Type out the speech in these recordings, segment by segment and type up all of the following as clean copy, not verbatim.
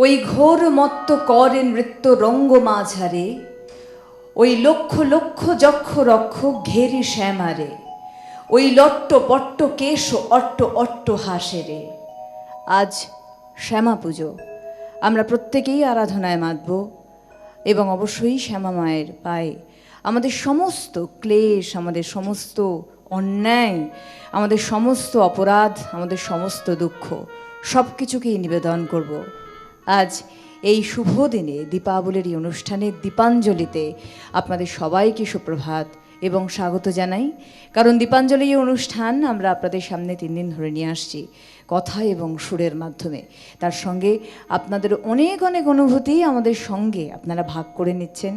ওই ঘোর মত্ত করে নৃত্য রঙ্গ মাঝারে, ওই লক্ষ লক্ষ যক্ষ রক্ষ ঘেরি শ্যামারে, ওই লট্ট পট্ট কেশ অট্ট অট্ট হাসেরে। আজ শ্যামা পুজো, আমরা প্রত্যেকেই আরাধনায় মাতব এবং অবশ্যই শ্যামা মায়ের পায়ে আমাদের সমস্ত ক্লেশ, আমাদের সমস্ত অন্যায়, আমাদের সমস্ত অপরাধ, আমাদের সমস্ত দুঃখ সব কিছুকেই নিবেদন করব। আজ এই শুভ দিনে দীপাবলির এই অনুষ্ঠানে দীপাঞ্জলিতে আপনাদের সবাইকে সুপ্রভাত এবং স্বাগত জানাই। কারণ দীপাঞ্জলি এই অনুষ্ঠান আমরা আপনাদের সামনে 3 দিন ধরে নিয়ে আসছি কথা এবং সুরের মাধ্যমে। তার সঙ্গে আপনাদের অনেক অনেক অনুভূতি আমাদের সঙ্গে আপনারা ভাগ করে নিচ্ছেন।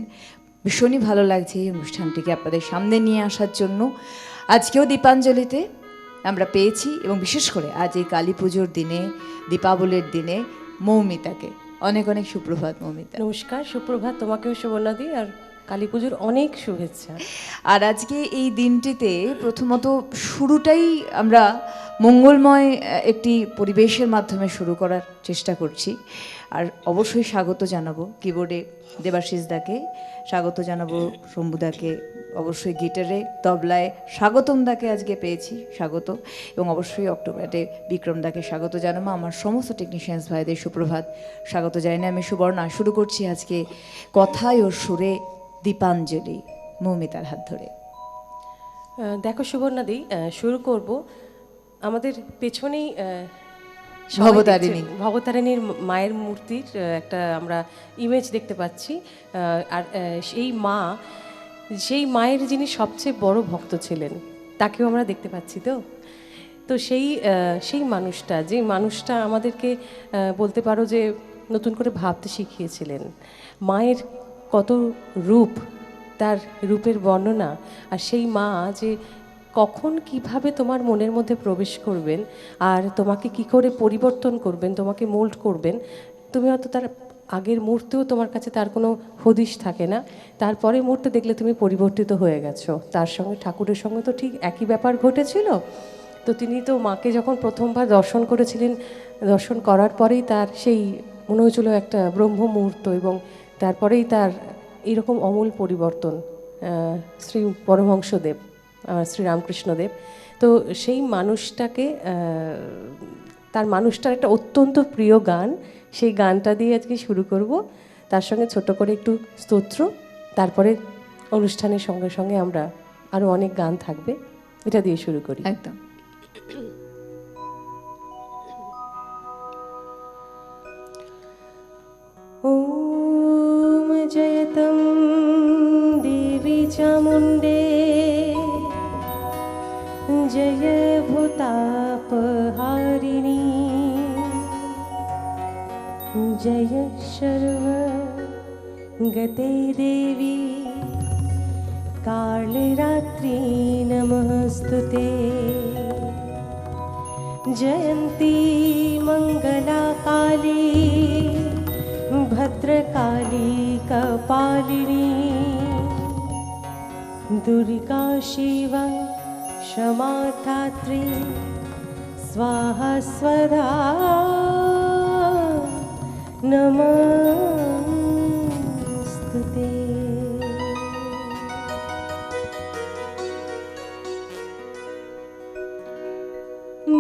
ভীষণই ভালো লাগছে এই অনুষ্ঠানটিকে আপনাদের সামনে নিয়ে আসার জন্য। আজকেও দীপাঞ্জলিতে আমরা পেয়েছি এবং বিশেষ করে আজ এই কালী পুজোর দিনে, দীপাবলির দিনে মৌমিতাকে অনেক অনেক সুপ্রভাত। মৌমিতা, নমস্কার, সুপ্রভাত তোমাকেও সুবর্ণাদি, আর কালী পুজোর অনেক শুভেচ্ছা। আর আজকে এই দিনটিতে প্রথমত শুরুটাই আমরা মঙ্গলময় একটি পরিবেশের মাধ্যমে শুরু করার চেষ্টা করছি। আর অবশ্যই স্বাগত জানাবো কিবোর্ডে দেবাশিস দাকে, স্বাগত জানাবো শম্ভুদাকে, অবশ্যই গিটারে তবলায় স্বাগতম দাকে আজকে পেয়েছি, স্বাগত। এবং অবশ্যই অক্টোপারে বিক্রম দাকে স্বাগত জানাবো। আমার সমস্ত টেকনিশিয়ানস ভাইদের সুপ্রভাত, স্বাগত জানাই। আমি সুবর্ণা শুরু করছি আজকে কথায় ও সুরে দীপাঞ্জলি মৌমিতার হাত ধরে। দেখো সুবর্ণাদি, শুরু করব আমাদের পেছনেই ভবতারিণীর মায়ের মূর্তির একটা আমরা ইমেজ দেখতে পাচ্ছি। আর সেই মায়ের যিনি সবচেয়ে বড় ভক্ত ছিলেন তাকেও আমরা দেখতে পাচ্ছি। তো সেই মানুষটা, যে মানুষটা আমাদেরকে বলতে পারো যে নতুন করে ভাবতে শিখিয়েছিলেন। মায়ের কত রূপ, তার রূপের বর্ণনা, আর সেই মা যে কখন কিভাবে তোমার মনের মধ্যে প্রবেশ করবেন আর তোমাকে কি করে পরিবর্তন করবেন, তোমাকে মোল্ড করবেন। তুমি হয়তো তার আগের মুহূর্তেও তোমার কাছে তার কোনো হদিশ থাকে না, তারপরে মুহূর্তে দেখলে তুমি পরিবর্তিত হয়ে গেছো। তার সঙ্গে ঠাকুরের সঙ্গে তো ঠিক একই ব্যাপার ঘটেছিল। তো তিনি তো মাকে যখন প্রথমবার দর্শন করেছিলেন, দর্শন করার পরেই তার সেই মনে হয়েছিল একটা ব্রহ্ম মুহূর্ত, এবং তারপরেই তার এইরকম অমূল পরিবর্তন। শ্রী পরমহংসদেব, শ্রী রামকৃষ্ণদেব, তো সেই মানুষটাকে, তার মানুষটার একটা অত্যন্ত প্রিয় গান, সেই গানটা দিয়ে আজকে শুরু করব। তার সঙ্গে ছোট করে একটু স্তোত্র, তারপরে অনুষ্ঠানের সঙ্গে সঙ্গে আমরা আরও অনেক গান থাকবে, এটা দিয়ে শুরু করি। একদম। ওম জয়তম দেবী চামুণ্ডে জয় ভূতাপহারিণী জয় সর্বগতে দেবী কালরাত্রি নমস্তুতে জয়ন্তী মঙ্গলা কালী ভদ্রকালী কপালিনী দুর্গা শিবা क्षमा धात्री स्वाहा स्वधा नमस्तुते।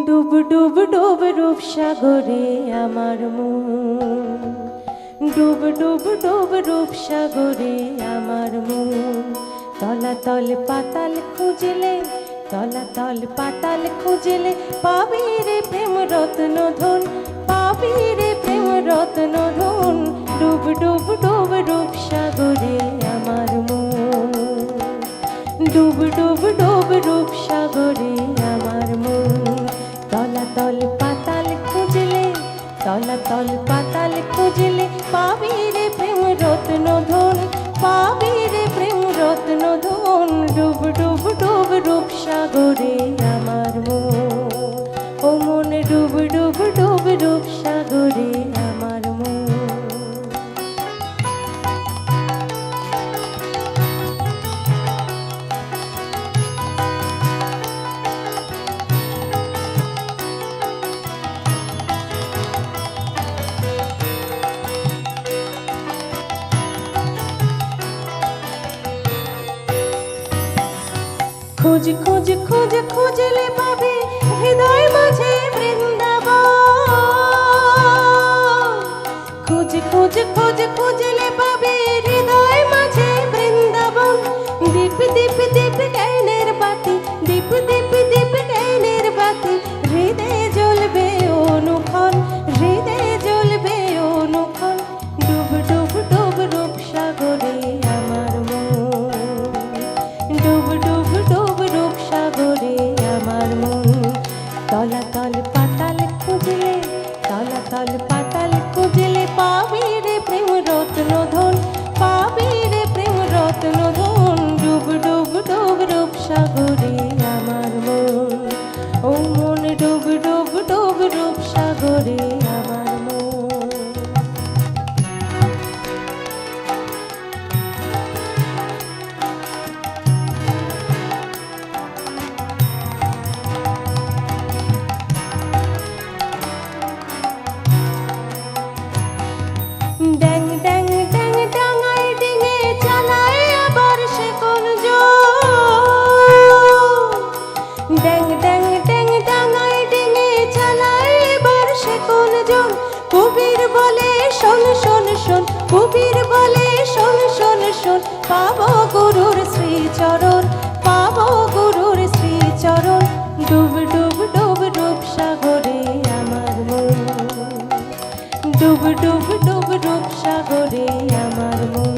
ডুব ডুব ডুব রূপ সাগরে আমার মন, ডুব ডুব ডুব রূপ সাগরে আমার মন। তলাতল পাতাল খুঁজলে, তলাতল পাতাল খুঁজলে পাবি রে প্রেম রত্ন ধন, পাবি রে প্রেম রত্ন ধন। ডুব ডুব ডুব রূপ সাগরে আমার মন, ডুব ডুব ডুব রূপ সাগরে আমার মন। তলাতল পাতাল খুঁজলে, তলাতল পাতাল খুঁজলে পাবি রে প্রেম রত্ন ধন, পাবি রে প্রেম রত্ন ধন। ডুব ডুব ডুব রূপ সাগরে আমার মন, ও মন ডুব ডুব ডুব রূপ সাগরে আমার মন। খোঁজ খোঁজ খোঁজ খুঁজলে পাবে হৃদয় মাঝে বৃন্দাবন। খোঁজ খোঁজ খোঁজ খুঁজলে পাবে হৃদয় মাঝে বৃন্দাবন। দীপ দীপ দীপ জ্ঞানের বাতি, দীপ দীপ দীপ জ্ঞানের বাতি, হৃদয়ে জ্বলবে অনুক্ষণ, হৃদয়ে জ্বলবে অনুক্ষণ। ডুব ডুব ডুব রূপ সাগরে আমার মন, ডুব ডুব ডুব রূপ সাগরে আমার মন। তলাতল পাতাল খুঁজলে, তলাতল পাতাল খুঁজলে পাবি রে প্রেম রত্ন ধন, পাবি রে প্রেম রত্ন ধন। ডুব ডুব ডুব রূপ সাগরে আমার মন, ও মন ডুব ডুব ডুব রূপ সাগরে আমার মন। ড্যাং ড্যাং ড্যাং ডাঙায় ডিঙে চালায় আবার সে কোন ড্যাং ড্যাং ড্যাং ডাঙায় ডিঙে চালায় এবার সে কোন জন। কবির বলে শোন শোন শোন, কবির বলে শোন শোন শোন, পাবো গুরুর শ্রীচরণ, পাবো গুরুর শ্রীচরণ। ডুব ডুব ডুব রূপ সাগরে আমার মন, ডুব ডুব ডুব রূপ সাগরে আমার মন।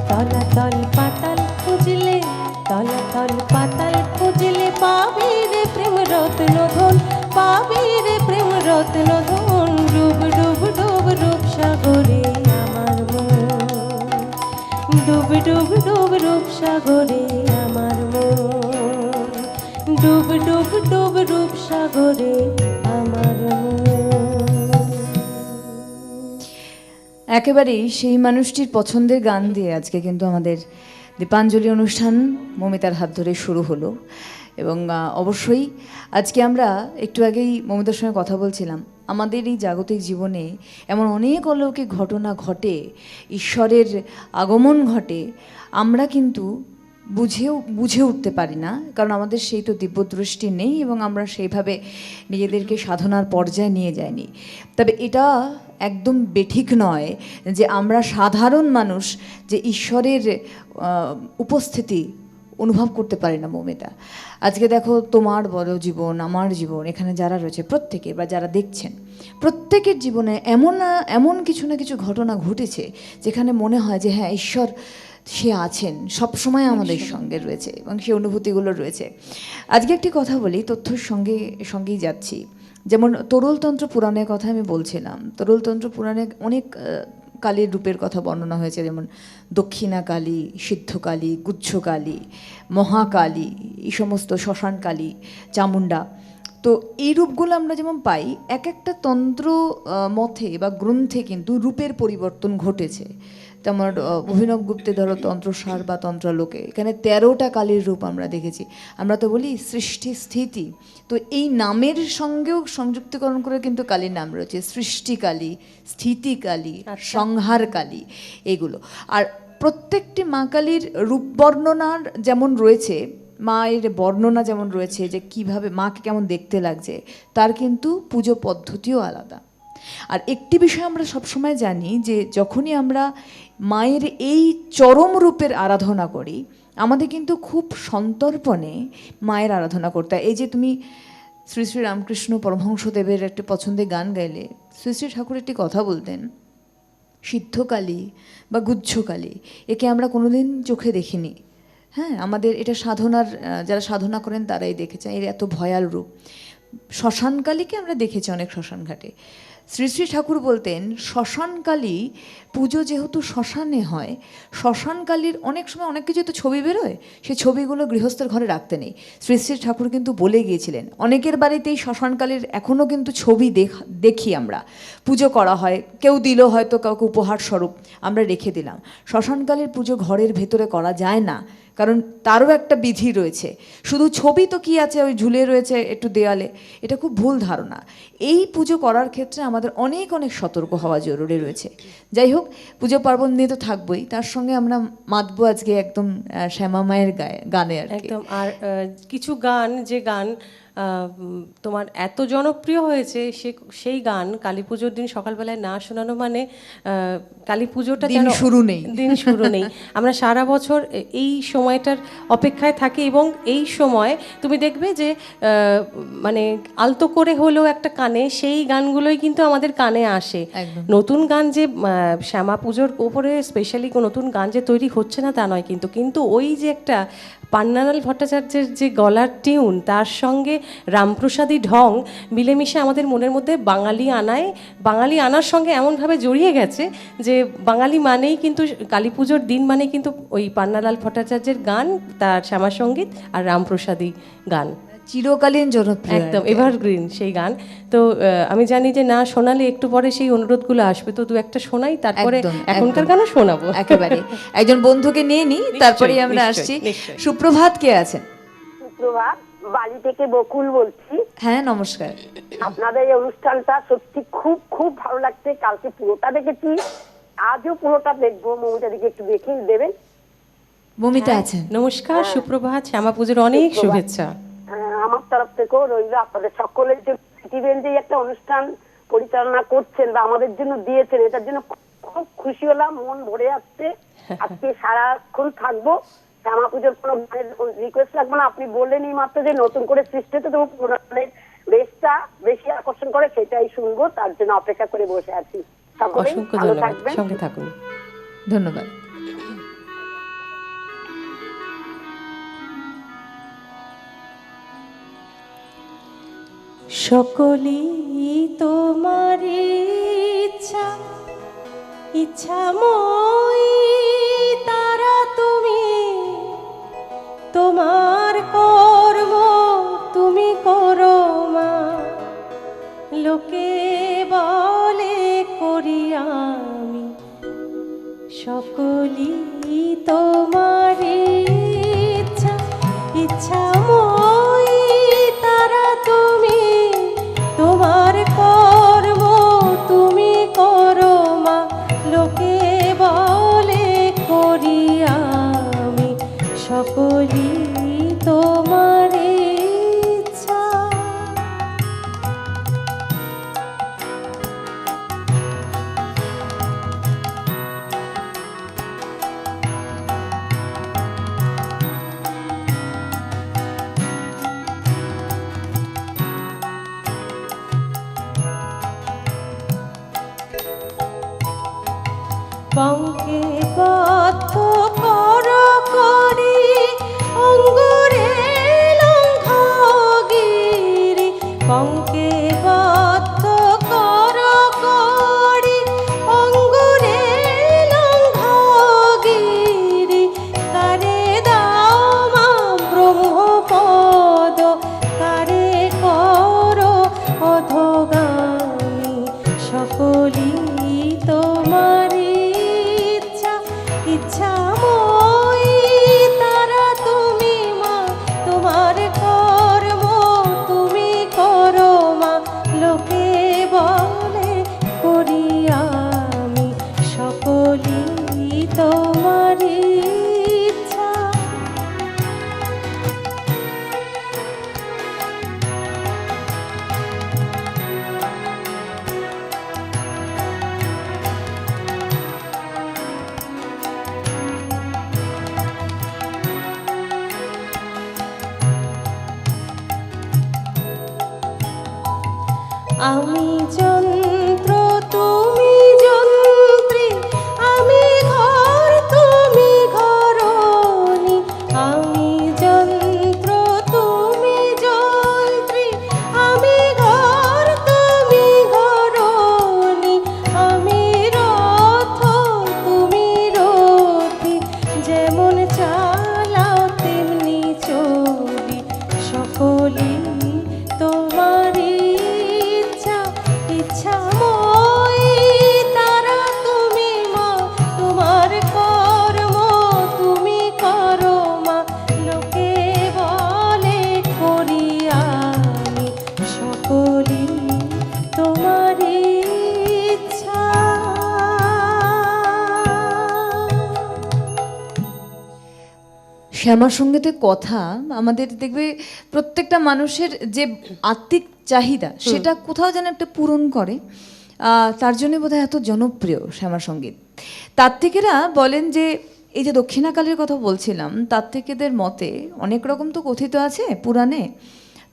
তলাতল পাতাল খুঁজলে, তলাতল পাতাল খুঁজলে পাবি রে প্রেম রত্ন ধন, পাবি রে প্রেম রত্ন ধন। ডুব ডুব ডুব রূপ সাগরে আমার মন, ডুব ডুব ডুব রূপ সাগরে আমার মন, ডুব ডুব ডুব রূপ সাগরে আমার মন। একেবারেই সেই মানুষটির পছন্দের গান দিয়ে আজকে কিন্তু আমাদের দীপাঞ্জলি অনুষ্ঠান মমিতার হাত ধরে শুরু হলো। এবং অবশ্যই আজকে আমরা একটু আগেই মমিতার সঙ্গে কথা বলছিলাম, আমাদের এই জাগতিক জীবনে এমন অনেক অলৌকিক ঘটনা ঘটে, ঈশ্বরের আগমন ঘটে, আমরা কিন্তু বুঝে উঠতে পারি না, কারণ আমাদের সেই তো দিব্যদৃষ্টি নেই এবং আমরা সেইভাবে নিজেদেরকে সাধনার পর্যায়ে নিয়ে যাইনি। তবে এটা একদম বেঠিক নয় যে আমরা সাধারণ মানুষ যে ঈশ্বরের উপস্থিতি অনুভব করতে পারি না। মৌমিতা, আজকে দেখো তোমার বড় জীবন, আমার জীবন, এখানে যারা রয়েছে প্রত্যেকের বা যারা দেখছেন প্রত্যেকের জীবনে এমন কিছু না কিছু ঘটনা ঘটেছে যেখানে মনে হয় যে হ্যাঁ, ঈশ্বর সে আছেন, সবসময় আমাদের সঙ্গে রয়েছে এবং সেই অনুভূতিগুলো রয়েছে। আজকে একটি কথা বলি, তথ্যর সঙ্গেই যাচ্ছি। যেমন তরুলতন্ত্র পুরাণের কথা আমি বলছিলাম, তরুলতন্ত্র পুরাণে অনেক কালীর রূপের কথা বর্ণনা হয়েছে, যেমন দক্ষিণা কালী, সিদ্ধ কালী, গুচ্ছ কালী, মহাকালী, এই সমস্ত শ্মশান কালী, চামুণ্ডা। তো এই রূপগুলো আমরা যেমন পাই, এক একটা তন্ত্র মতে বা গ্রন্থে কিন্তু রূপের পরিবর্তন ঘটেছে। তেমন অভিনব গুপ্তে ধরো তন্ত্রসার বা তন্ত্রালোকে এখানে 13টা কালীর রূপ আমরা দেখেছি। আমরা তো বলি সৃষ্টি স্থিতি, তো এই নামের সঙ্গেও সংযুক্তকরণ করে কিন্তু কালীর নাম রয়েছে, সৃষ্টি কালী, স্থিতি কালী, সংহার কালী, এগুলো। আর প্রত্যেকটি মা কালীর রূপ বর্ণনার যেমন রয়েছে, মায়ের বর্ণনা যেমন রয়েছে যে কিভাবে মাকে কেমন দেখতে লাগছে, তার কিন্তু পুজো পদ্ধতিও আলাদা। আর একটি বিষয় আমরা সবসময় জানি যে যখনই আমরা মায়ের এই চরম রূপের আরাধনা করি, আমাদের কিন্তু খুব সন্তর্পণে মায়ের আরাধনা করতে হয়। এই যে তুমি শ্রী শ্রী রামকৃষ্ণ পরমহংসদেবের একটি পছন্দের গান গাইলে, শ্রী শ্রী ঠাকুর একটি কথা বলতেন, সিদ্ধকালী বা গুচ্ছকালী একে আমরা কোনোদিন চোখে দেখিনি। হ্যাঁ, আমাদের এটা সাধনার যারা সাধনা করেন তারাই দেখেছেন এর এত ভয়াল রূপ। শ্মশানকালীকে আমরা দেখেছি অনেক শ্মশান ঘাটে। শ্রী শ্রী ঠাকুর বলতেন শ্মশানকালী পুজো যেহেতু শ্মশানে হয়, শ্মশানকালীর অনেক সময় অনেক কিছু তো ছবি বেরোয়, সেই ছবিগুলো গৃহস্থের ঘরে রাখতে নেই। শ্রী শ্রী ঠাকুর কিন্তু বলে গিয়েছিলেন, অনেকের বাড়িতেই শ্মশানকালীর এখনও কিন্তু ছবি দেখি আমরা, পুজো করা হয়, কেউ দিল হয়তো কাউকে উপহার স্বরূপ, আমরা রেখে দিলাম। শ্মশানকালীর পুজো ঘরের ভেতরে করা যায় না, কারণ তারও একটা বিধি রয়েছে। শুধু ছবি তো কি আছে, ওই ঝুলে রয়েছে একটু দেয়ালে, এটা খুব ভুল ধারণা। এই পুজো করার ক্ষেত্রে আমাদের আমাদের অনেক অনেক সতর্ক হওয়া জরুরি রয়েছে। যাই হোক, পুজো পার্বণ নিয়ে তো থাকবোই, তার সঙ্গে আমরা মাতবো আজকে একদম শ্যামা মায়ের গানে আর কি। একদম। আর কিছু গান, যে গান তোমার এত জনপ্রিয় হয়েছে, সেই গান কালী পুজোর দিন সকালবেলায় না শোনানো মানে কালী পুজোটা দিন শুরু নেই। দিন শুরু নেই। আমরা সারা বছর এই সময়টার অপেক্ষায় থাকি, এবং এই সময় তুমি দেখবে যে মানে আলতো করে হলেও একটা কানে, সেই গানগুলোই কিন্তু আমাদের কানে আসে। একদম। নতুন গান যে শ্যামা পুজোর ওপরে স্পেশালি নতুন গান যে তৈরি হচ্ছে না তা নয়, কিন্তু ওই যে একটা পান্নালাল ভট্টাচার্যের যে গলার টিউন, তার সঙ্গে রামপ্রসাদী ঢং মিলেমিশে আমাদের মনের মধ্যে বাঙালি আনার সঙ্গে এমনভাবে জড়িয়ে গেছে যে বাঙালি মানেই কিন্তু কালী পুজোর দিন মানেই কিন্তু ওই পান্নালাল ভট্টাচার্যের গান, তার শ্যামা সঙ্গীত আর রামপ্রসাদী গান চিরকালীন জনপ্রিয়, একদম এভারগ্রিন সেই গান। তো আমি জানি যে না শোনালে একটু পরে সেই অনুরোধগুলো আসবে, তো দু একটা শোনাই, তারপরে একদম, এখনকার গানও শোনাবো। একেবারে একজন বন্ধুকে নিয়ে নিই, তারপরে আমরা আসছি। সুপ্রভাত, কে আছেন? সুপ্রভাত, বাড়ি থেকে বকুল বলছি। হ্যাঁ, নমস্কার। আপনাদের এই অনুষ্ঠানটা সত্যি খুব খুব ভালো লাগছে। কালকে পুরোটা দেখেছি, আজও পুরোটা দেখবো। মৌমিতা দিকে একটু দেখে দেবেন। মমিতা আছেন? নমস্কার, সুপ্রভাত, শ্যামা পুজোর অনেক শুভেচ্ছা। আমার তরফ থেকেও রইল আপনাদের সকলের জন্য। সিটিভেন যে একটা অনুষ্ঠান পরিচালনা করছেন বা আমাদের জন্য দিয়েছেন, এটার জন্য খুব খুশি হলাম, মন ভরে আসছে। আজকে সারাক্ষণ থাকবো। শ্যামা পুজোর কোনো গানের রিকোয়েস্ট লাগবে না, আপনি বললেনই মাত্র যে নতুন করে সৃষ্টি হতে তবু পুরাণের বেশটা বেশি আকর্ষণ করে, সেটাই শুনবো। তার জন্য অপেক্ষা করে বসে আছি। সকলেই অসংখ্য ভালো ধন্যবাদ, থাকবেন। সঙ্গে থাকুন। ধন্যবাদ। সকলেই তোমার ইচ্ছা, ইচ্ছাময় তারা তুমি, তোমার কর্ম তুমি করো মা। লোকে বলে করি আমি, সকলেই তোমার ইচ্ছা, ইচ্ছাময় তারা তুমি, তোমার কর্ম তুমি করো মা। লোকে বলে করি আমি, সকলেই তোমার ইচ্ছা। পঙ্কে বদ্ধ কর করি অঙ্গুরে লঙ্ঘগিরি, পঙ্কে বদ্ধ কর করি অঙ্গুরে লঙ্ঘগিরি। কারে দাও মা ব্রহ্মপদ, কারে করো অধগামী, সকলেই তোমার ইচ্ছা, ইচ্ছা শ্যামা সঙ্গীতের কথা আমাদের দেখবে প্রত্যেকটা মানুষের যে আত্মিক চাহিদা সেটা কোথাও যেন একটা পূরণ করে। তার জন্য বোধহয় এত জনপ্রিয় শ্যামা সঙ্গীত। তাত্ত্বিকেরা বলেন যে এই যে দক্ষিণাকালীর কথা বলছিলাম, তাত্ত্বিকদের মতে অনেক রকম তো কথিত আছে পুরাণে।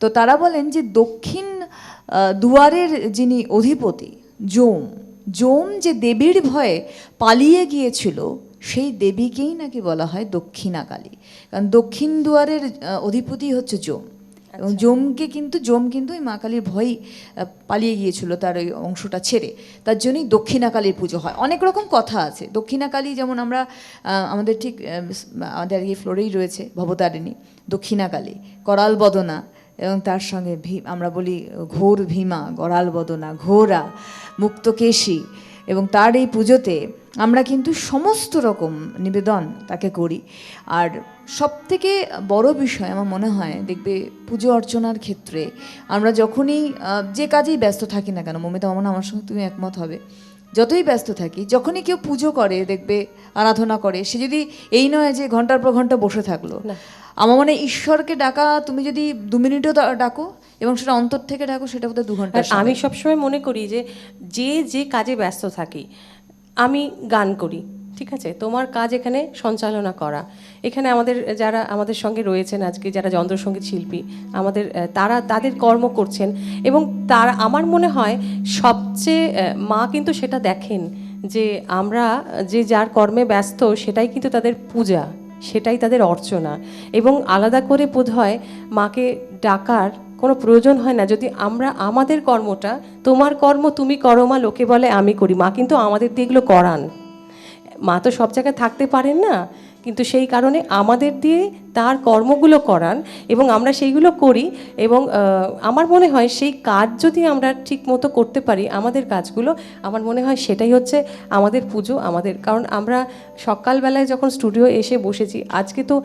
তো তারা বলেন যে দক্ষিণ দুয়ারের যিনি অধিপতি যম যে দেবীর ভয়ে পালিয়ে গিয়েছিল, সেই দেবীকেই নাকি বলা হয় দক্ষিণাকালী। কারণ দক্ষিণ দুয়ারের অধিপতি হচ্ছে যম, এবং যম কিন্তু ওই মা কালীর ভয়ই পালিয়ে গিয়েছিল তার ওই অংশটা ছেড়ে, তার জন্যই দক্ষিণাকালীর পুজো হয়। অনেক রকম কথা আছে। দক্ষিণাকালী যেমন আমরা আমাদের ঠিক আমাদের এই ফ্লোরেই রয়েছে ভবতারিণী, দক্ষিণাকালী, করাল বদনা, এবং তার সঙ্গে আমরা বলি ঘোর ভীমা, গরাল বদনা, ঘোরা, মুক্তকেশী। এবং তার এই পুজোতে আমরা কিন্তু সমস্ত রকম নিবেদন তাকে করি। আর সবথেকে বড় বিষয় আমার মনে হয়, দেখবে পুজো অর্চনার ক্ষেত্রে আমরা যখনই যে কাজেই ব্যস্ত থাকি না কেন, মমিতা মামনা আমার সঙ্গে তুমি একমত হবে, যতই ব্যস্ত থাকি, যখনই কেউ পুজো করে দেখবে, আরাধনা করে, সে যদি এই নয় যে ঘন্টার পর ঘন্টা বসে থাকলো। আমার মনে হয় ঈশ্বরকে ডাকা, তুমি যদি 2 মিনিটও ডাকো এবং সেটা অন্তর থেকে ডাকো, সেটা বোধহয় 2 ঘন্টা। আমি সবসময় মনে করি যে যে কাজে ব্যস্ত থাকি, আমি গান করি, ঠিক আছে, তোমার কাজ এখানে সঞ্চালনা করা। এখানে যারা আমাদের সঙ্গে রয়েছেন আজকে, যারা যন্ত্রসঙ্গীত শিল্পী, তাদের কর্ম করছেন, এবং আমার মনে হয় সবচেয়ে মা কিন্তু সেটা দেখেন যে আমরা যে যার কর্মে ব্যস্ত, সেটাই কিন্তু তাদের পূজা, সেটাই তাদের অর্চনা। এবং আলাদা করে বোধহয় মাকে ডাকার কোনো প্রয়োজন হয় না, যদি আমরা আমাদের কর্মটা, তোমার কর্ম তুমি করো মা, লোকে বলে আমি করি, মা কিন্তু আমাদের দিয়ে এগুলো করান। মা তো সব জায়গায় থাকতে পারেন না, কিন্তু সেই কারণে আমাদের দিয়ে তার কর্মগুলো করান এবং আমরা সেইগুলো করি। এবং আমার মনে হয় সেই কাজ যদি আমরা ঠিক মতো করতে পারি, আমাদের কাজগুলো, আমার মনে হয় সেটাই হচ্ছে আমাদের পুজো। কারণ আমরা সকালবেলায় যখন স্টুডিও এসে বসেছি, আজকে তো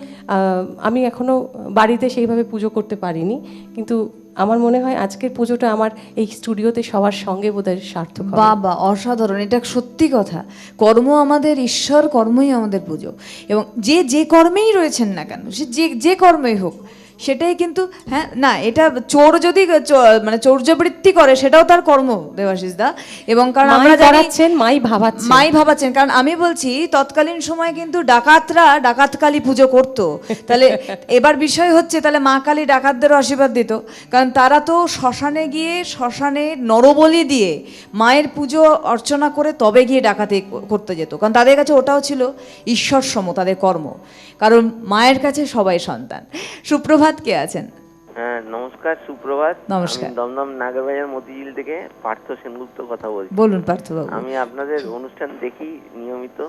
আমি এখনও বাড়িতে সেইভাবে পুজো করতে পারিনি, কিন্তু আমার মনে হয় আজকের পুজোটা আমার এই স্টুডিওতে সবার সঙ্গে বোধহয় সার্থক হবে। বাবা, অসাধারণ, এটা সত্যি কথা। কর্ম আমাদের ঈশ্বর, কর্মই আমাদের পুজো। এবং যে কর্মেই রয়েছেন না কেন, সে যে কর্মই হোক, সেটাই কিন্তু, হ্যাঁ না, এটা চোর যদি মানে চৌর্যবৃত্তি করে, সেটাও তার কর্ম, দেবাশিস দা। এবং কারণ আমরা জানাচ্ছেন মাই ভাবাচ্ছেন, কারণ আমি বলছি তৎকালীন সময় কিন্তু ডাকাতরা ডাকাতকালী পুজো করতো। তাহলে এবার বিষয় হচ্ছে, তাহলে মা কালী ডাকাতদেরও আশীর্বাদ দিত, কারণ তারা তো শ্মশানে গিয়ে শ্মশানে নরবলি দিয়ে মায়ের পুজো অর্চনা করে তবে গিয়ে ডাকাতি করতে যেত, কারণ তাদের কাছে ওটাও ছিল ঈশ্বর সম তাদের কর্ম, কারণ মায়ের কাছে সবাই সন্তান। সুপ্রভাত, কে আছেন? হ্যাঁ নমস্কার, সুপ্রভাত। নমস্কার। আমি দমদম নাগরবাজার মতিঝিল থেকে পার্থ সেনগুপ্ত কথা বলছি। বলুন পার্থবাবু। আমি আপনাদের অনুষ্ঠান দেখি নিয়মিত,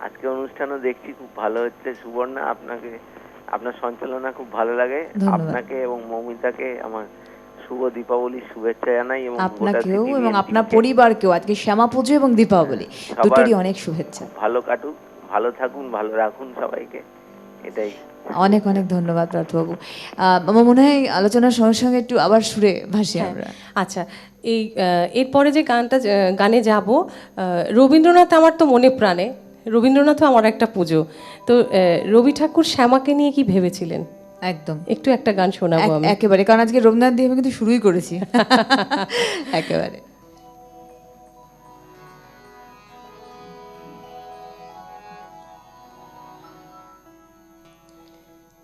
আজকে অনুষ্ঠানও দেখছি, খুব ভালো হচ্ছে। সুবর্ণা, আপনার সঞ্চালনা খুব ভালো লাগে। আপনাকে এবং মৌমিতাকে আমার শুভ দীপাবলির শুভেচ্ছা জানাই, এবং আপনাকেও এবং আপনার পরিবারকেও আজকে শ্যামা পুজো এবং দীপাবলি দুটোরই অনেক শুভেচ্ছা। ভালো কাটুক, ভালো থাকুন, ভালো রাখুন সবাইকে, এটাই। অনেক অনেক ধন্যবাদ পার্থবাবু। আমার মনে হয় আলোচনার সঙ্গে সঙ্গে একটু আবার সুরে ভাসি আমরা। আচ্ছা, এরপরে যে গানে যাব, রবীন্দ্রনাথ আমার তো মনে প্রাণে, রবীন্দ্রনাথও আমার একটা পুজো। তো রবি ঠাকুর শ্যামাকে নিয়ে কি ভেবেছিলেন? একদম, একটু একটা গান শোনাবো আমি। একেবারে, কারণ আজকে রবীন্দ্রনাথ দিয়ে আমি কিন্তু শুরুই করেছি। একেবারে।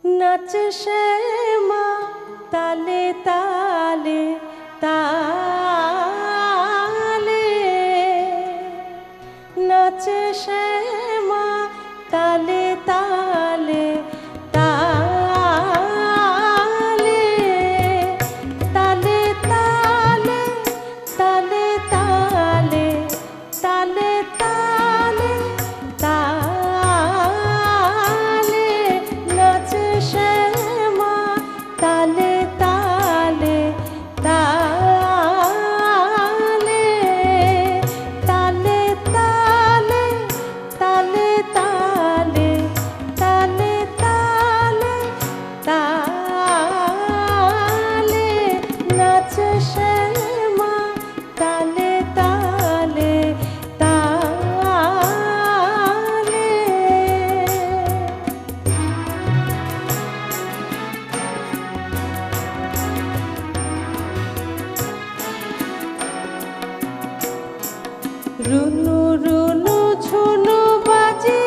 নাচে শ্যামা তালে তালে তালে, নাচে শ্যামা তালে তালে তালে, তালে তালে তালে তালে তালে তালে তালে, নাচে শ্যামা তালে তালে তালে, তালে তালে তালে রুনু ঝুনু বাজে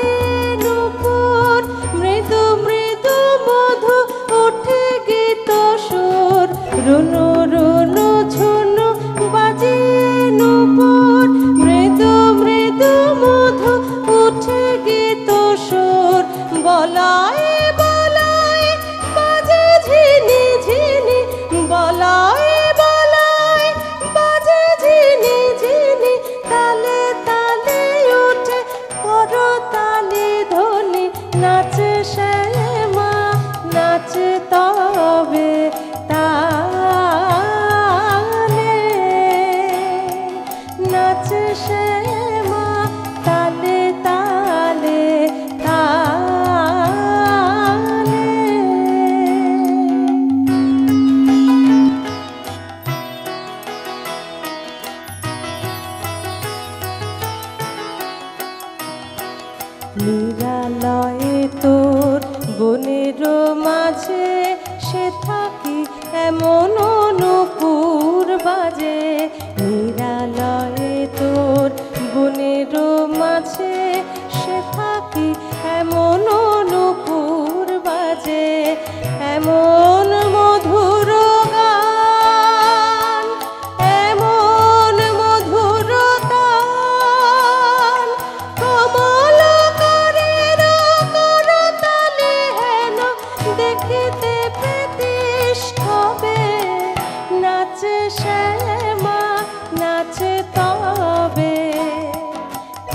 নূপুর, মৃদু মৃদু মধু ওঠে গীত সুর। রুনু রুনু ঝুনু বাজে নূপুর, মৃদু মৃদু মধু ওঠে গীত সুর। বলায় বলায় বাজে ঝিনি ঝিনি, বলায় বলায় বাজে ঝিনি ঝিনি। তালে তালে ওঠে করতালি ধ্বনি, নাচে শ্যামা নাচে তবে তালে, নাচে শ্যামা তালে তালে তালে। নিরালয়ে তোর বনের মাঝে সে থাকি এমন নূপুর বাজে। নিরালয়ে তোর বনের মাঝে সে থাকি এমন নূপুর বাজে। এমন মধুর গান, এমন মধুর তান, কমল করের করতালি হেন দেখিতে প্রীতিশ হবে। নাচে শ্যামা নাচে তবে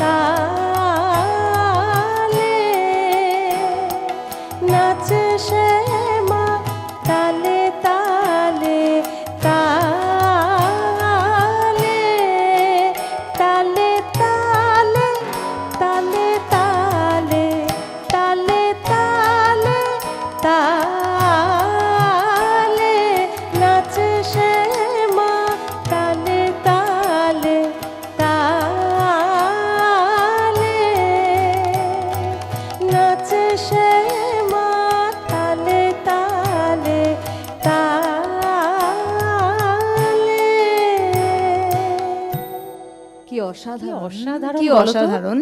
তালে, নাচে শ্যামা তালে তালে তালে, তালে তালে তালে তালে তালে তালে তালে। নাচে শ্যামা তালে তালে তালে, নাচে শ্যামা তালে তালে তালে। কি অসাধারণ, অসাধারণ কি বলো তো? অসাধারণ।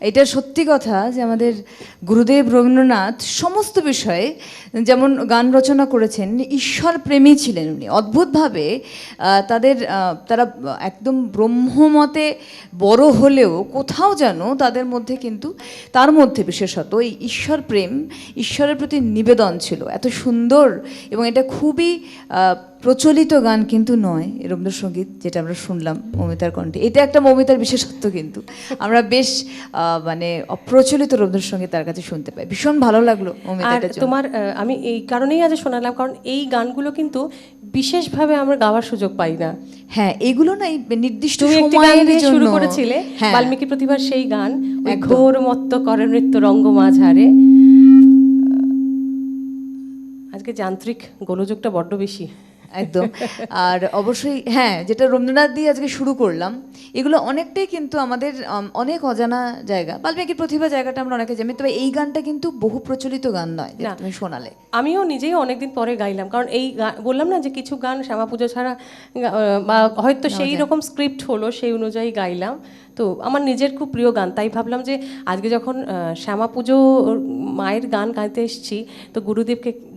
এটা সত্যি কথা যে আমাদের গুরুদেব রবীন্দ্রনাথ সমস্ত বিষয়ে যেমন গান রচনা করেছেন, ঈশ্বর প্রেমী ছিলেন উনি। অদ্ভুতভাবে তারা একদম ব্রহ্মমতে বড় হলেও কোথাও যেন তাদের মধ্যে কিন্তু তার মধ্যে বিশেষত এই ঈশ্বর প্রেম, ঈশ্বরের প্রতি নিবেদন ছিল এত সুন্দর। এবং এটা খুবই প্রচলিত গান কিন্তু নয় রবীন্দ্রসঙ্গীত, যেটা আমরা শুনলাম মৌমিতার কণ্ঠে। এটা একটা মৌমিতার বিশেষত্ব, কিন্তু আমরা বেশ মানে অপ্রচলিত রবীন্দ্রসঙ্গীত তার কাছে শুনতে পাই। ভীষণ ভালো লাগলো আর মৌমিতাটা। তোমার আমি এই কারণেই আজ শোনালাম, কারণ এই গানগুলো কিন্তু বিশেষভাবে আমরা গাওয়ার সুযোগ পাই না। হ্যাঁ, এগুলো না এই নির্দিষ্ট তুমি একটি গান সময়ের দিয়ে জন্য শুরু করেছিলে, হ্যাঁ, বাল্মীকি প্রতিভার সেই গান, ওই একদম। ঘোর মত্ত করে নৃত্য রঙ্গ মাঝারে। আজকে যান্ত্রিক গোলযোগটা বড্ড বেশি। একদম। আর অবশ্যই হ্যাঁ, যেটা রবীন্দ্রনাথ দিয়ে আজকে শুরু করলাম, এগুলো অনেকটাই কিন্তু আমাদের অনেক অজানা জায়গা। বাল্মীকি প্রতিভা জায়গাটা আমরা অনেকে জানি, তবে এই গানটা কিন্তু বহু প্রচলিত গান নয়, যেটা তুমি শোনালে। আমিও নিজেই অনেকদিন পরে গাইলাম, কারণ এই বললাম না যে কিছু গান শ্যামা পুজো ছাড়া বা হয়তো সেই রকম স্ক্রিপ্ট হলো সেই অনুযায়ী গাইলাম। তো আমার নিজের খুব প্রিয় গান, তাই ভাবলাম যে আজকে যখন শ্যামা পুজো মায়ের গান গাইতে এসেছি, তো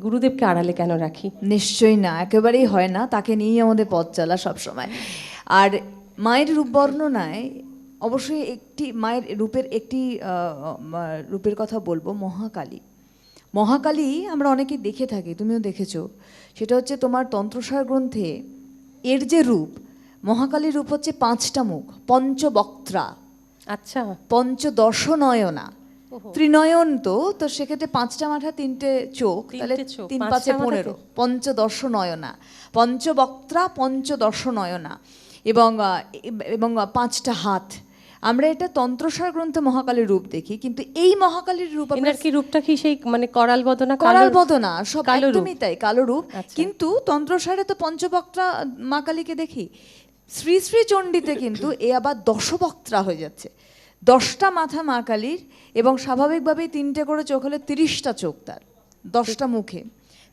গুরুদেবকে আড়ালে কেন রাখি? নিশ্চয়ই না, একেবারেই হয় না, তাকে নিয়েই আমাদের পথ চলা সবসময়। আর মায়ের রূপ বর্ণনায় অবশ্যই একটি মায়ের রূপের কথা বলবো, মহাকালী। মহাকালী আমরা অনেকেই দেখে থাকি, তুমিও দেখেছো। সেটা হচ্ছে তোমার তন্ত্রসার গ্রন্থে এর যে রূপ, মহাকালীর রূপ হচ্ছে 5টা মুখ, পঞ্চবক্ত্রা, আচ্ছা, পঞ্চদশ নয়না, ত্রিনয়ন। তো সেক্ষেত্রে 5টা মাথা 3টে চোখ, তাহলে 3 5 15, পঞ্চদশ নয়না, পঞ্চবক্ত্রা পঞ্চদশ নয়না, এবং 5টা হাত। আমরা এটা তন্ত্রসার গ্রন্থে মহাকালীর রূপ দেখি, কিন্তু এই মহাকালীর রূপ এনার কি রূপটা কি সেই মানে করাল বদনা? করাল বদনা, সব কালো রূপ। একদমই তাই, কালো রূপ। আচ্ছা। কিন্তু তন্ত্রসারে তো পঞ্চবক্ত্রা মা কালীকে দেখি, শ্রী শ্রী চণ্ডীতে কিন্তু এ আবার দশবক্ত্রা হয়ে যাচ্ছে। 10টা মাথা মা কালীর, এবং স্বাভাবিকভাবেই 3টে করে চোখ হলে 30টা চোখ তার, 10টা মুখে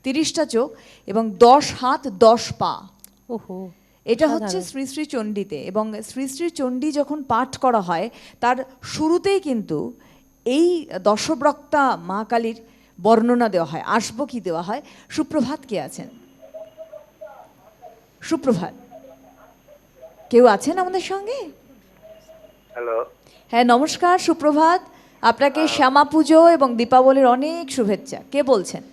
30টা চোখ, এবং 10 হাত 10 পা। ওহো, এটা হচ্ছে শ্রী শ্রী চণ্ডীতে, এবং শ্রী শ্রী চণ্ডী যখন পাঠ করা হয় তার শুরুতেই কিন্তু এই দশব্রক্তা মা কালীর বর্ণনা দেওয়া হয়, আসবো কি দেওয়া হয়। সুপ্রভাত, কে আছেন? সুপ্রভাত, কেউ আছেন আমাদের সঙ্গে? হ্যালো, হ্যাঁ নমস্কার, সুপ্রভাত। আপনাকে শ্যামা পুজো এবং দীপাবলির অনেক শুভেচ্ছা। কে বলছেন?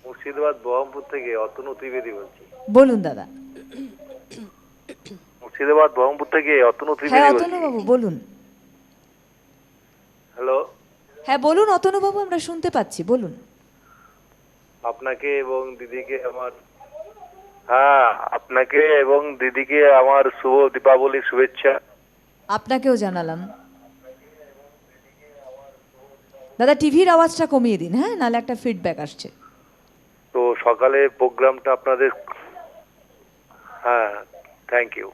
মুর্শিদাবাদ বহরমপুর থেকে অতনু ত্রিবেদী বলছি। বলুন দাদা। মুর্শিদাবাদ বহরমপুর থেকে অতনু হ্যাঁ ত্রিবেদী বলছি। অতনুবাবু বলুন। হ্যালো, হ্যাঁ বলুন অতনুবাবু, আমরা শুনতে পাচ্ছি, বলুন। আপনাকে এবং দিদিকে আমার আপনাকে এবং দিদিকে আমার শুভ দীপাবলির শুভেচ্ছা। আপনাকেও জানালাম। দাদা টিভির আওয়াজটা কমিয়ে দিন, হ্যাঁ, নাহলে একটা ফিডব্যাক আসছে। তো সকালে প্রোগ্রামটা আপনাদের, হ্যাঁ থ্যাংক ইউ।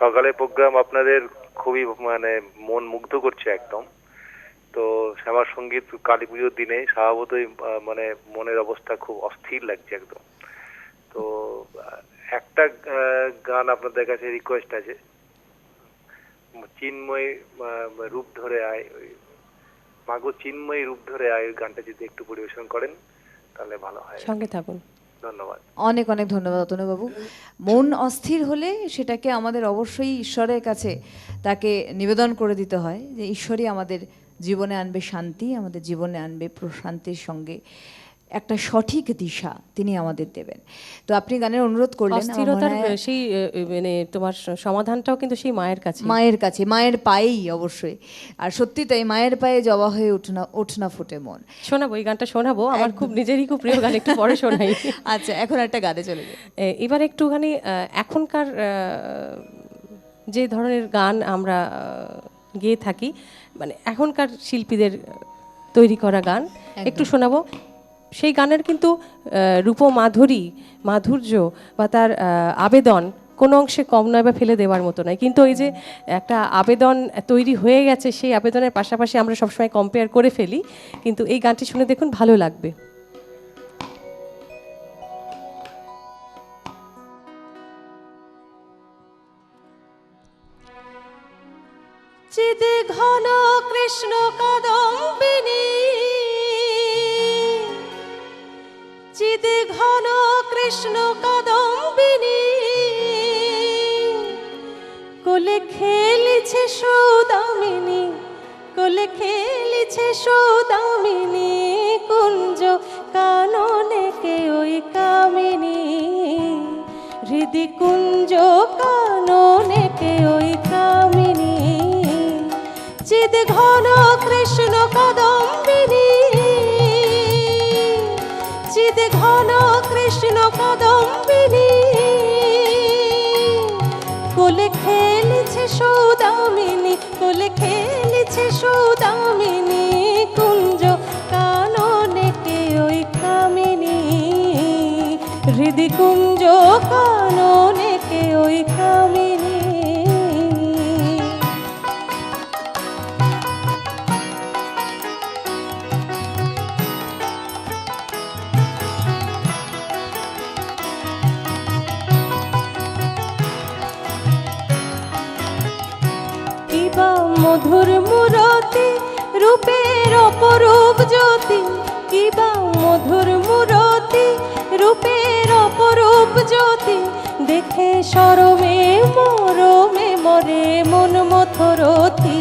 সকালে প্রোগ্রাম আপনাদের খুবই মানে মন মুগ্ধ করছে একদম। তো শ্যামার সঙ্গীত কালী পুজোর দিনে স্বভাবতই মানে মনের অবস্থা খুব অস্থির লাগছে একদম। তো একটা গান আপনাদের কাছে রিকোয়েস্ট আছে, চিন্ময় রূপ ধরে আয়, ওই মাগো চিন্ময় রূপ ধরে আয়, ওই গানটা যদি একটু পরিবেশন করেন তাহলে ভালো হয়। সঙ্গে থাকুন। ধন্যবাদ। অনেক অনেক ধন্যবাদ অতনুবাবু। মন অস্থির হলে সেটাকে আমাদের অবশ্যই ঈশ্বরের কাছে তাকে নিবেদন করে দিতে হয় যে ঈশ্বরই আমাদের জীবনে আনবে শান্তি, আমাদের জীবনে আনবে প্রশান্তির সঙ্গে একটা সঠিক দিশা তিনি আমাদের দেবেন। তো আপনি গানের অনুরোধ করলেন, আমার মনে অস্থিরতার হয় সেই মানে তোমার সমাধানটাও কিন্তু সেই মায়ের কাছে। মায়ের কাছে, মায়ের পায়েই অবশ্যই। আর সত্যি তাই, মায়ের পায়ে জবা হয়ে ওঠনা ফুটে মন। শোনাবো, এই গানটা শোনাবো, আমার খুব নিজেরই খুব প্রিয় গান, একটু পরে শোনাই। আচ্ছা, এখন একটা গানে চলে যাই। এবার একটুখানি এখনকার যে ধরনের গান আমরা গেয়ে থাকি, মানে এখনকার শিল্পীদের তৈরি করা গান একটু শোনাবো। সেই গানের কিন্তু মাধুর্য বা তার আবেদন কোনো অংশে কম নয় বা ফেলে দেওয়ার মতো নয়। কিন্তু ওই যে একটা আবেদন তৈরি হয়ে গেছে, সেই আবেদনের পাশাপাশি আমরা সবসময় কম্পেয়ার করে ফেলি। কিন্তু এই গানটি শুনে দেখুন, ভালো লাগবে। চিদে ঘন কৃষ্ণ কদম্বিনী, চিদে ঘন কৃষ্ণ কদম্বিনী, কোলে খেলিছে সৌদামিনী, কোলে খেলিছে সৌদামিনী, কুঞ্জ কাননে কে ওই কামিনী, হৃদি কুঞ্জ কাননে কে ওই কামিনী, চিদ ঘন কৃষ্ণ কদম্বিনী, চিদ ঘন কৃষ্ণ কদম্বিনী, কোলে খেলিছে সৌদামিনী, কোলে খেলিছে সৌদামিনী, কুঞ্জ কাননে কে ওই কামিনী, হৃদি কুঞ্জ কাননে কে ওই কামিনী। মধুর মূরতি রূপের অপরূপ জ্যোতি, কিবা মধুর মূরতি রূপের অপরূপ জ্যোতি, দেখে সরমে মরমে মরে মন মথরতি,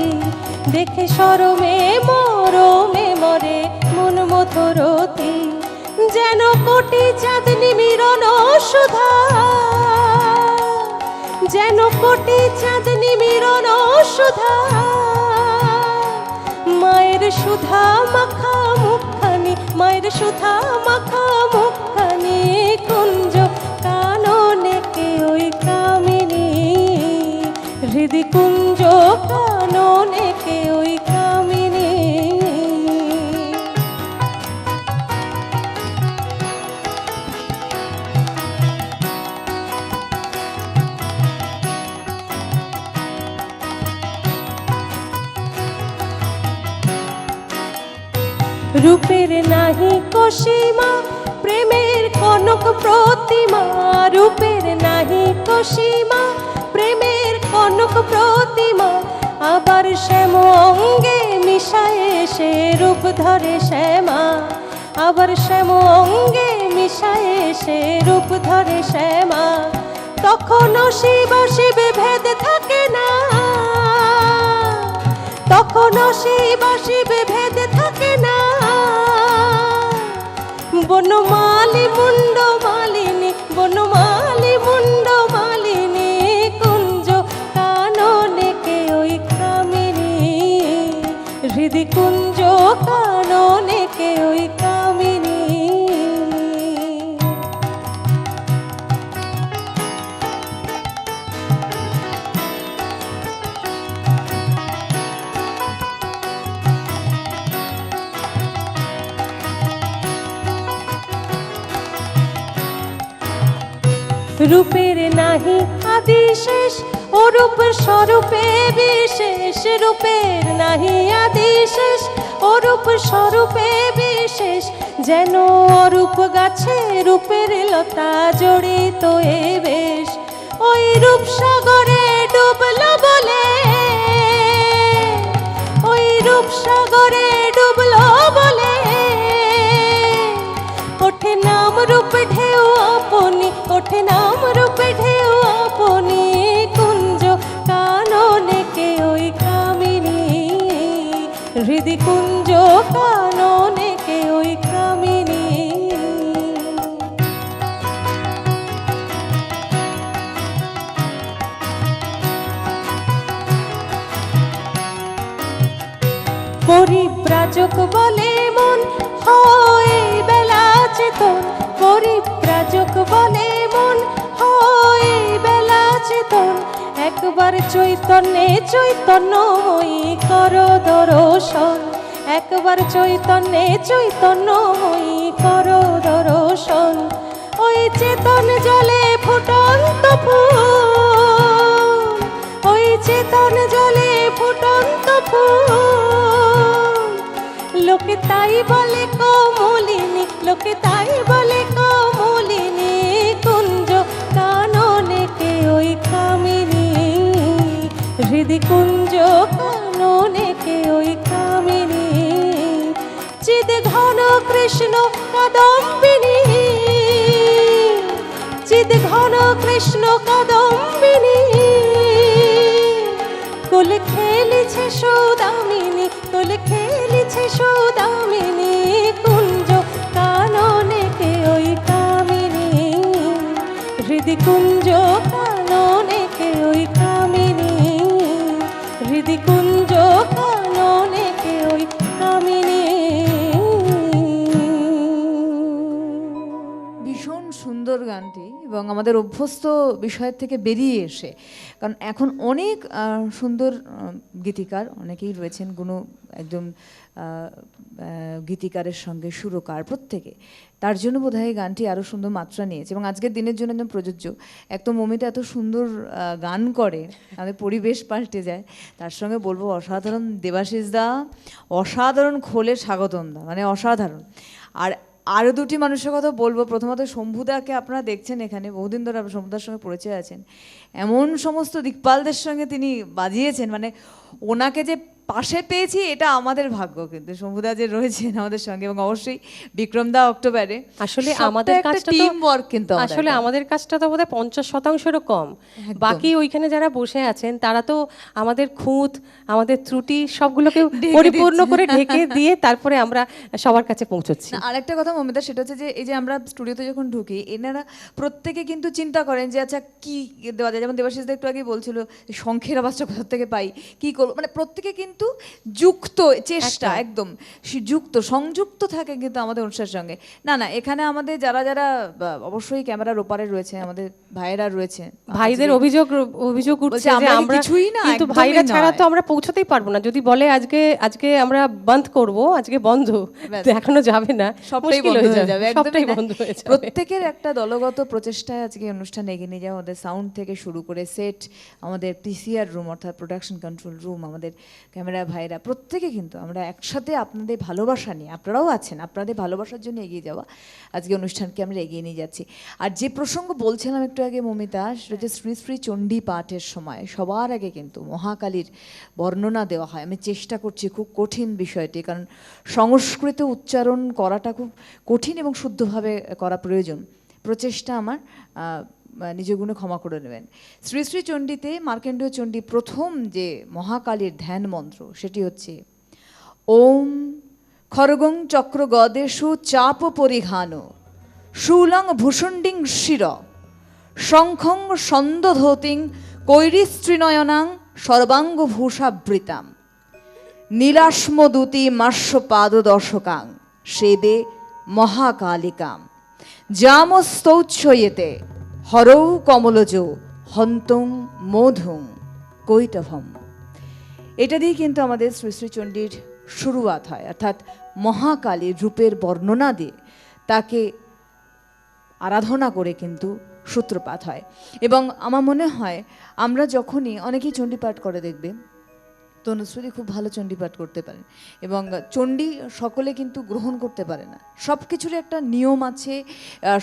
দেখে সরমে মরমে মরে মন মথরতি, যেন কোটি চাঁদনি মিলন সুধা, যেন কোটি চাঁদনি মিলন সুধা, মায়ের সুধা মাখা মুখখানি, মায়ের সুধা মাখা মুখখানি, কুঞ্জ কাননে কে ওই কামিনী, হৃদি কুঞ্জ কাননে কে ওই কামিনী। রূপের নাহি কসীমা, প্রেমের কনক প্রতিমা, রূপের নাহি তো সীমা। প্রেমের কনক প্রতিমা, আবার শ্যাম অঙ্গে মিশায়ে সে রূপ ধরে শ্যামা। আবার শ্যাম অঙ্গে মিশায়ে সে রূপ ধরে শ্যামা। তখনও শিব শিব ভেদ থাকে না, তখনও শিব শিব ভেদ থাকে না। বনমালী মুন্ড মালিনী, বনমালী মুন্ড মালিনী, কুঞ্জ কাননে কে ওই কামিনী। হৃদি কুঞ্জ কাননে কে ওই কামিনী। রূপের নাহি আদি শেষ, অরূপ স্বরূপে বিশেষ। রূপের নাহি আদি শেষ, অরূপ স্বরূপে বিশেষ। যেন অরূপ গাছে রূপের লতা জড়িত এ বেশ। ওই রূপ সাগরে ডুবলো বলে, ওই রূপ সাগরে ডুবলো বলে, ওঠে নাম রূপ ঢেউ আপনি, ওঠে নাম রূপ ঢেউ আপনি। কুঞ্জ কাননে কে ওই কামিনী। হৃদি কুঞ্জ কাননে কে ওই কামিনী। পরিব্রাজক বলে মন, হয় বেলা চেতন। পরিব্রাজক বলে মন, হয় বেলা চেতন। একবার চৈতন্যে চৈতন্যময়ী কর দর্শন। একবার চৈতন্যে চৈতন্যময়ী কর দর্শন। ওই চেতন জলে ফুটন্ত ফুল, ওই চেতন জলে ফুটন্ত ফুল। লোকে তাই বলে কমলিনী, লোকে তাই বলে কমলিনী। কুঞ্জ কাননে কে ওই কামিনী। হৃদি কুঞ্জ কাননে কে ওই কামিনী। চিদ ঘন কৃষ্ণ কদম্বিনী, চিদ ঘন কৃষ্ণ কদম্বিনী। কোলে খেলেছে সৌদামিনী, কোলে খেলেছে সৌদামিনী। কুঞ্জ কাননে কে ওই কামিনী। হৃদি কুঞ্জ কাননে কে ওই কামিনী। হৃদি কুঞ্জ কাননে কে ওই কামিনী। ভীষণ সুন্দর গানটি, এবং আমাদের অভ্যস্ত বিষয়ের থেকে বেরিয়ে এসে, কারণ এখন অনেক সুন্দর গীতিকার অনেকেই রয়েছেন, কোনো একজন গীতিকারের সঙ্গে সুরকার প্রত্যেকে, তার জন্য বোধহয় এই গানটি আরও সুন্দর মাত্রা নিয়েছে এবং আজকের দিনের জন্য একদম প্রযোজ্য। এক তো মমিতা এত সুন্দর গান করে, আমাদের পরিবেশ পাল্টে যায়। তার সঙ্গে বলবো অসাধারণ দেবাশিস দা, অসাধারণ খোলে স্বাগতম দা, মানে অসাধারণ। আর আরও দুটি মানুষের কথা বলবো। প্রথমত শম্ভুদাকে আপনারা দেখছেন এখানে, বহুদিন ধরে আপনার শম্ভুদার সঙ্গে পরিচয় আছেন। এমন সমস্ত দিকপালদের সঙ্গে তিনি বাজিয়েছেন, মানে ওনাকে যে পাশে পেয়েছি এটা আমাদের ভাগ্য। কিন্তু শম্ভুদা যে রয়েছেন আমাদের সঙ্গে, এবং অবশ্যই বিক্রমদা অক্টোবরে। আসলে আমাদের কাজটা টিম ওয়ার্ক, কিন্তু আসলে আমাদের কাজটা তো বোধহয় 50%-এরও কম। বাকি ওইখানে যারা বসে আছেন তারা তো আমাদের খুঁত, আমাদের ত্রুটি সবগুলোকে পরিপূর্ণ করে ঢেকে দিয়ে তারপরে আমরা সবার কাছে পৌঁছচ্ছি। আরেকটা কথা মমিতা, সেটা হচ্ছে যে এই যে আমরা স্টুডিওতে যখন ঢুকি, এনারা প্রত্যেকে কিন্তু চিন্তা করেন যে আচ্ছা কি দেওয়া যায়। যেমন দেবাশিস দা একটু আগে বলছিল শঙ্খের আওয়াজটা কোথা থেকে পাই, কি করবো, মানে প্রত্যেকে কিন্তু যুক্ত চেষ্টা, একদম যুক্ত সংযুক্ত থাকে কিন্তু আমাদের অনুষ্ঠানের সঙ্গে। না না, এখানে আমাদের যারা যারা অবশ্যই ক্যামেরার ওপারে রয়েছে, আমাদের ভাইয়েরা রয়েছে, ভাইদের অভিযোগ উঠছে যে আমরা কিছুই না, কিন্তু ভাইরা ছাড়া তো আমরা পৌঁছতেই পারবো না। যদি বলে আজকে আমরা বন্ধ করব, আজকে বন্ধ, এখনো যাবে না, সবটাই বন্ধ হয়ে যাবে, সবটাই বন্ধ হয়ে যাবে। প্রত্যেকের একটা দলগত প্রচেষ্টায় আজকে অনুষ্ঠান এগিয়ে নিয়ে যাওয়া। আমাদের সাউন্ড থেকে শুরু করে সেট, আমাদের পিসিআর রুম অর্থাৎ প্রোডাকশন কন্ট্রোল রুম, আমাদের ক্যামেরা ক্যামেরা ভাইরা প্রত্যেকে কিন্তু আমরা একসাথে আপনাদের ভালোবাসা নিয়ে, আপনারাও আছেন, আপনাদের ভালোবাসার জন্য এগিয়ে যাওয়া আজকে অনুষ্ঠানকে আমরা এগিয়ে নিয়ে যাচ্ছি। আর যে প্রসঙ্গ বলছিলাম একটু আগে মমিতা, সেটা হচ্ছে শ্রী শ্রী চণ্ডী পাঠের সময় সবার আগে কিন্তু মহাকালীর বর্ণনা দেওয়া হয়। আমি চেষ্টা করছি, খুব কঠিন বিষয়টি, কারণ সংস্কৃত উচ্চারণ করাটা খুব কঠিন এবং শুদ্ধভাবে করা প্রয়োজন। প্রচেষ্টা আমার, নিজ গুণে ক্ষমা করে নেবেন। শ্রী শ্রী চণ্ডীতে মার্কেন্ডীয় চণ্ডী প্রথম যে মহাকালীর ধ্যান মন্ত্র সেটি হচ্ছে ওম খড়গং চক্র গদেশু চাপ পরিঘান শূলং ভূষণ্ডিং শির শঙ্খং সন্দধৌতিং কৈরিস্ত্রিনয়নাং সর্বাঙ্গ ভূষাবৃতাম নীলাশ্মদূতি মাস্য পাদদশকাং সেদে মহাকালিকাম জামস্তৌচ্ছয়েতে হরৌ কমলজ হন্তং মধুং কৈটভম। এটা দিয়ে কিন্তু আমাদের শ্রী শ্রী চণ্ডীর শুরুয়াত হয়, অর্থাৎ মহাকালীর রূপের বর্ণনা দিয়ে তাকে আরাধনা করে কিন্তু সূত্রপাত হয়। এবং আমার মনে হয় আমরা যখনই, অনেকেই চণ্ডী পাঠ করে দেখবে, তনুশ্রী খুব ভালো চণ্ডী পাঠ করতে পারেন, এবং চণ্ডী সকলে কিন্তু গ্রহণ করতে পারে না। সব কিছুর একটা নিয়ম আছে,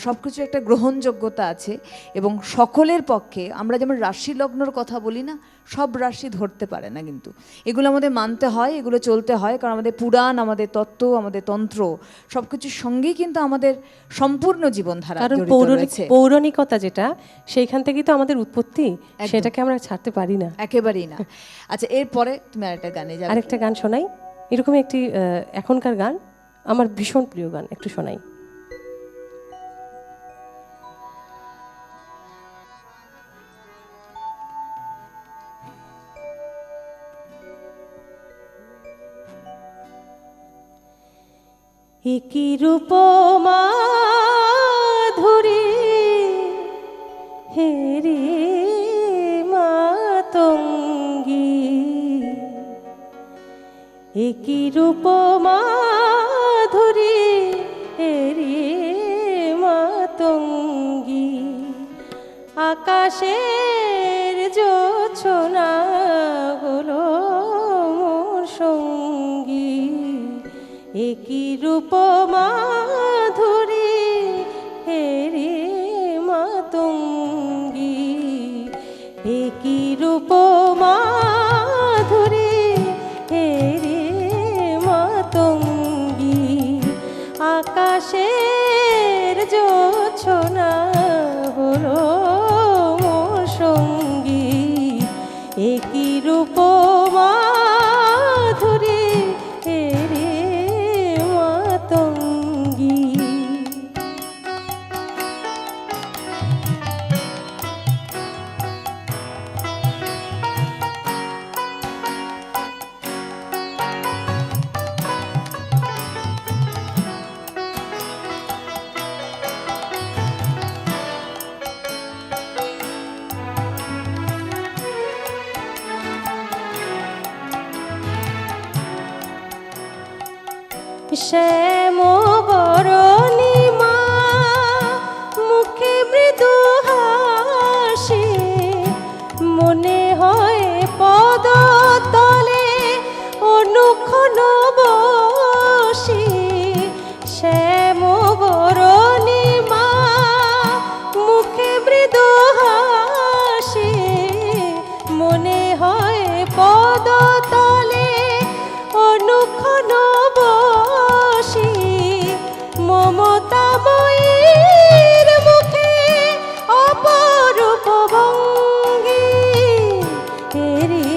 সব কিছুর একটা গ্রহণযোগ্যতা আছে, এবং সকলের পক্ষে আমরা যেমন রাশি লগ্নর কথা বলি না, সব রাশি ধরতে পারে না, কিন্তু এগুলো আমাদের মানতে হয়, এগুলো চলতে হয়, কারণ আমাদের পুরাণ, আমাদের তত্ত্ব, আমাদের তন্ত্র সব কিছুর সঙ্গেই কিন্তু আমাদের সম্পূর্ণ জীবনধারা জড়িত রয়েছে। পৌরাণিকতা যেটা, সেইখান থেকেই তো আমাদের উৎপত্তি, সেটাকে আমরা ছাড়তে পারি না, একেবারেই না। আচ্ছা, এরপরে তুমি আরেকটা গানে যাবে, আরেকটা গান শোনাই, এরকম একটি এখনকার গান, আমার ভীষণ প্রিয় গান, একটু শোনাই। একই রূপ মাধুরী হেরি মাতঙ্গী, একই রূপ মাধুরী হেরি মাতঙ্গী, আকাশের জোছনা হলো মোর সঙ্গী, একই রূপ মাধুরী হেরি মাতঙ্গী, একই রূপ মাধুরী হেরি মাতঙ্গী, আকাশের জোছনা হলো মোর সঙ্গী, একই রূপ মাধুরী হেরি মাতঙ্গী। শ্যাম বরণী মা মুখে মৃদু হাসি, মনে হয় পদ তলে অনুক্ষণ বসি, শ্যাম বরণী মা মুখে মৃদু হাসি, মনে হয় পদ তলে অনুক্ষণ বসি, মমতাময়ীর মুখে অপরূপ ভঙ্গি হেরি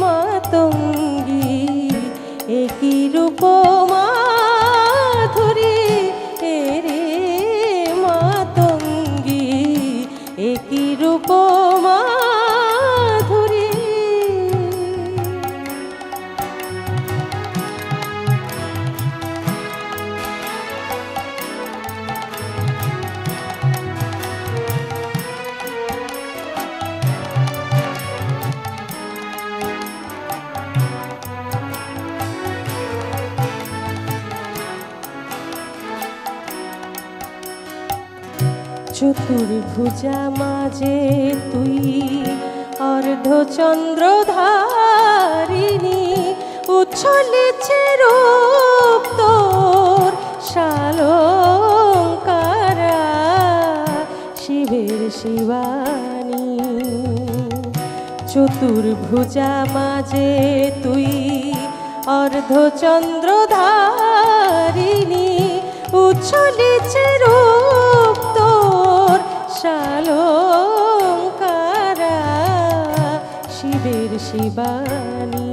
মাতঙ্গী, একই রূপ মাধুরী হেরি মাতঙ্গী, একই রূপ মাধুরী। চতুর্ভুজা মাঝে তুই অর্ধচন্দ্রধারিণী উচ্ছলিছে রূপ তোর শালঙ্কারা শিবের শিবানী চতুর্ভুজা মাঝে তুই অর্ধচন্দ্রধারিণী উচ্ছলিছে রূপ তোর শালঙ্কারা শিবের শিবানী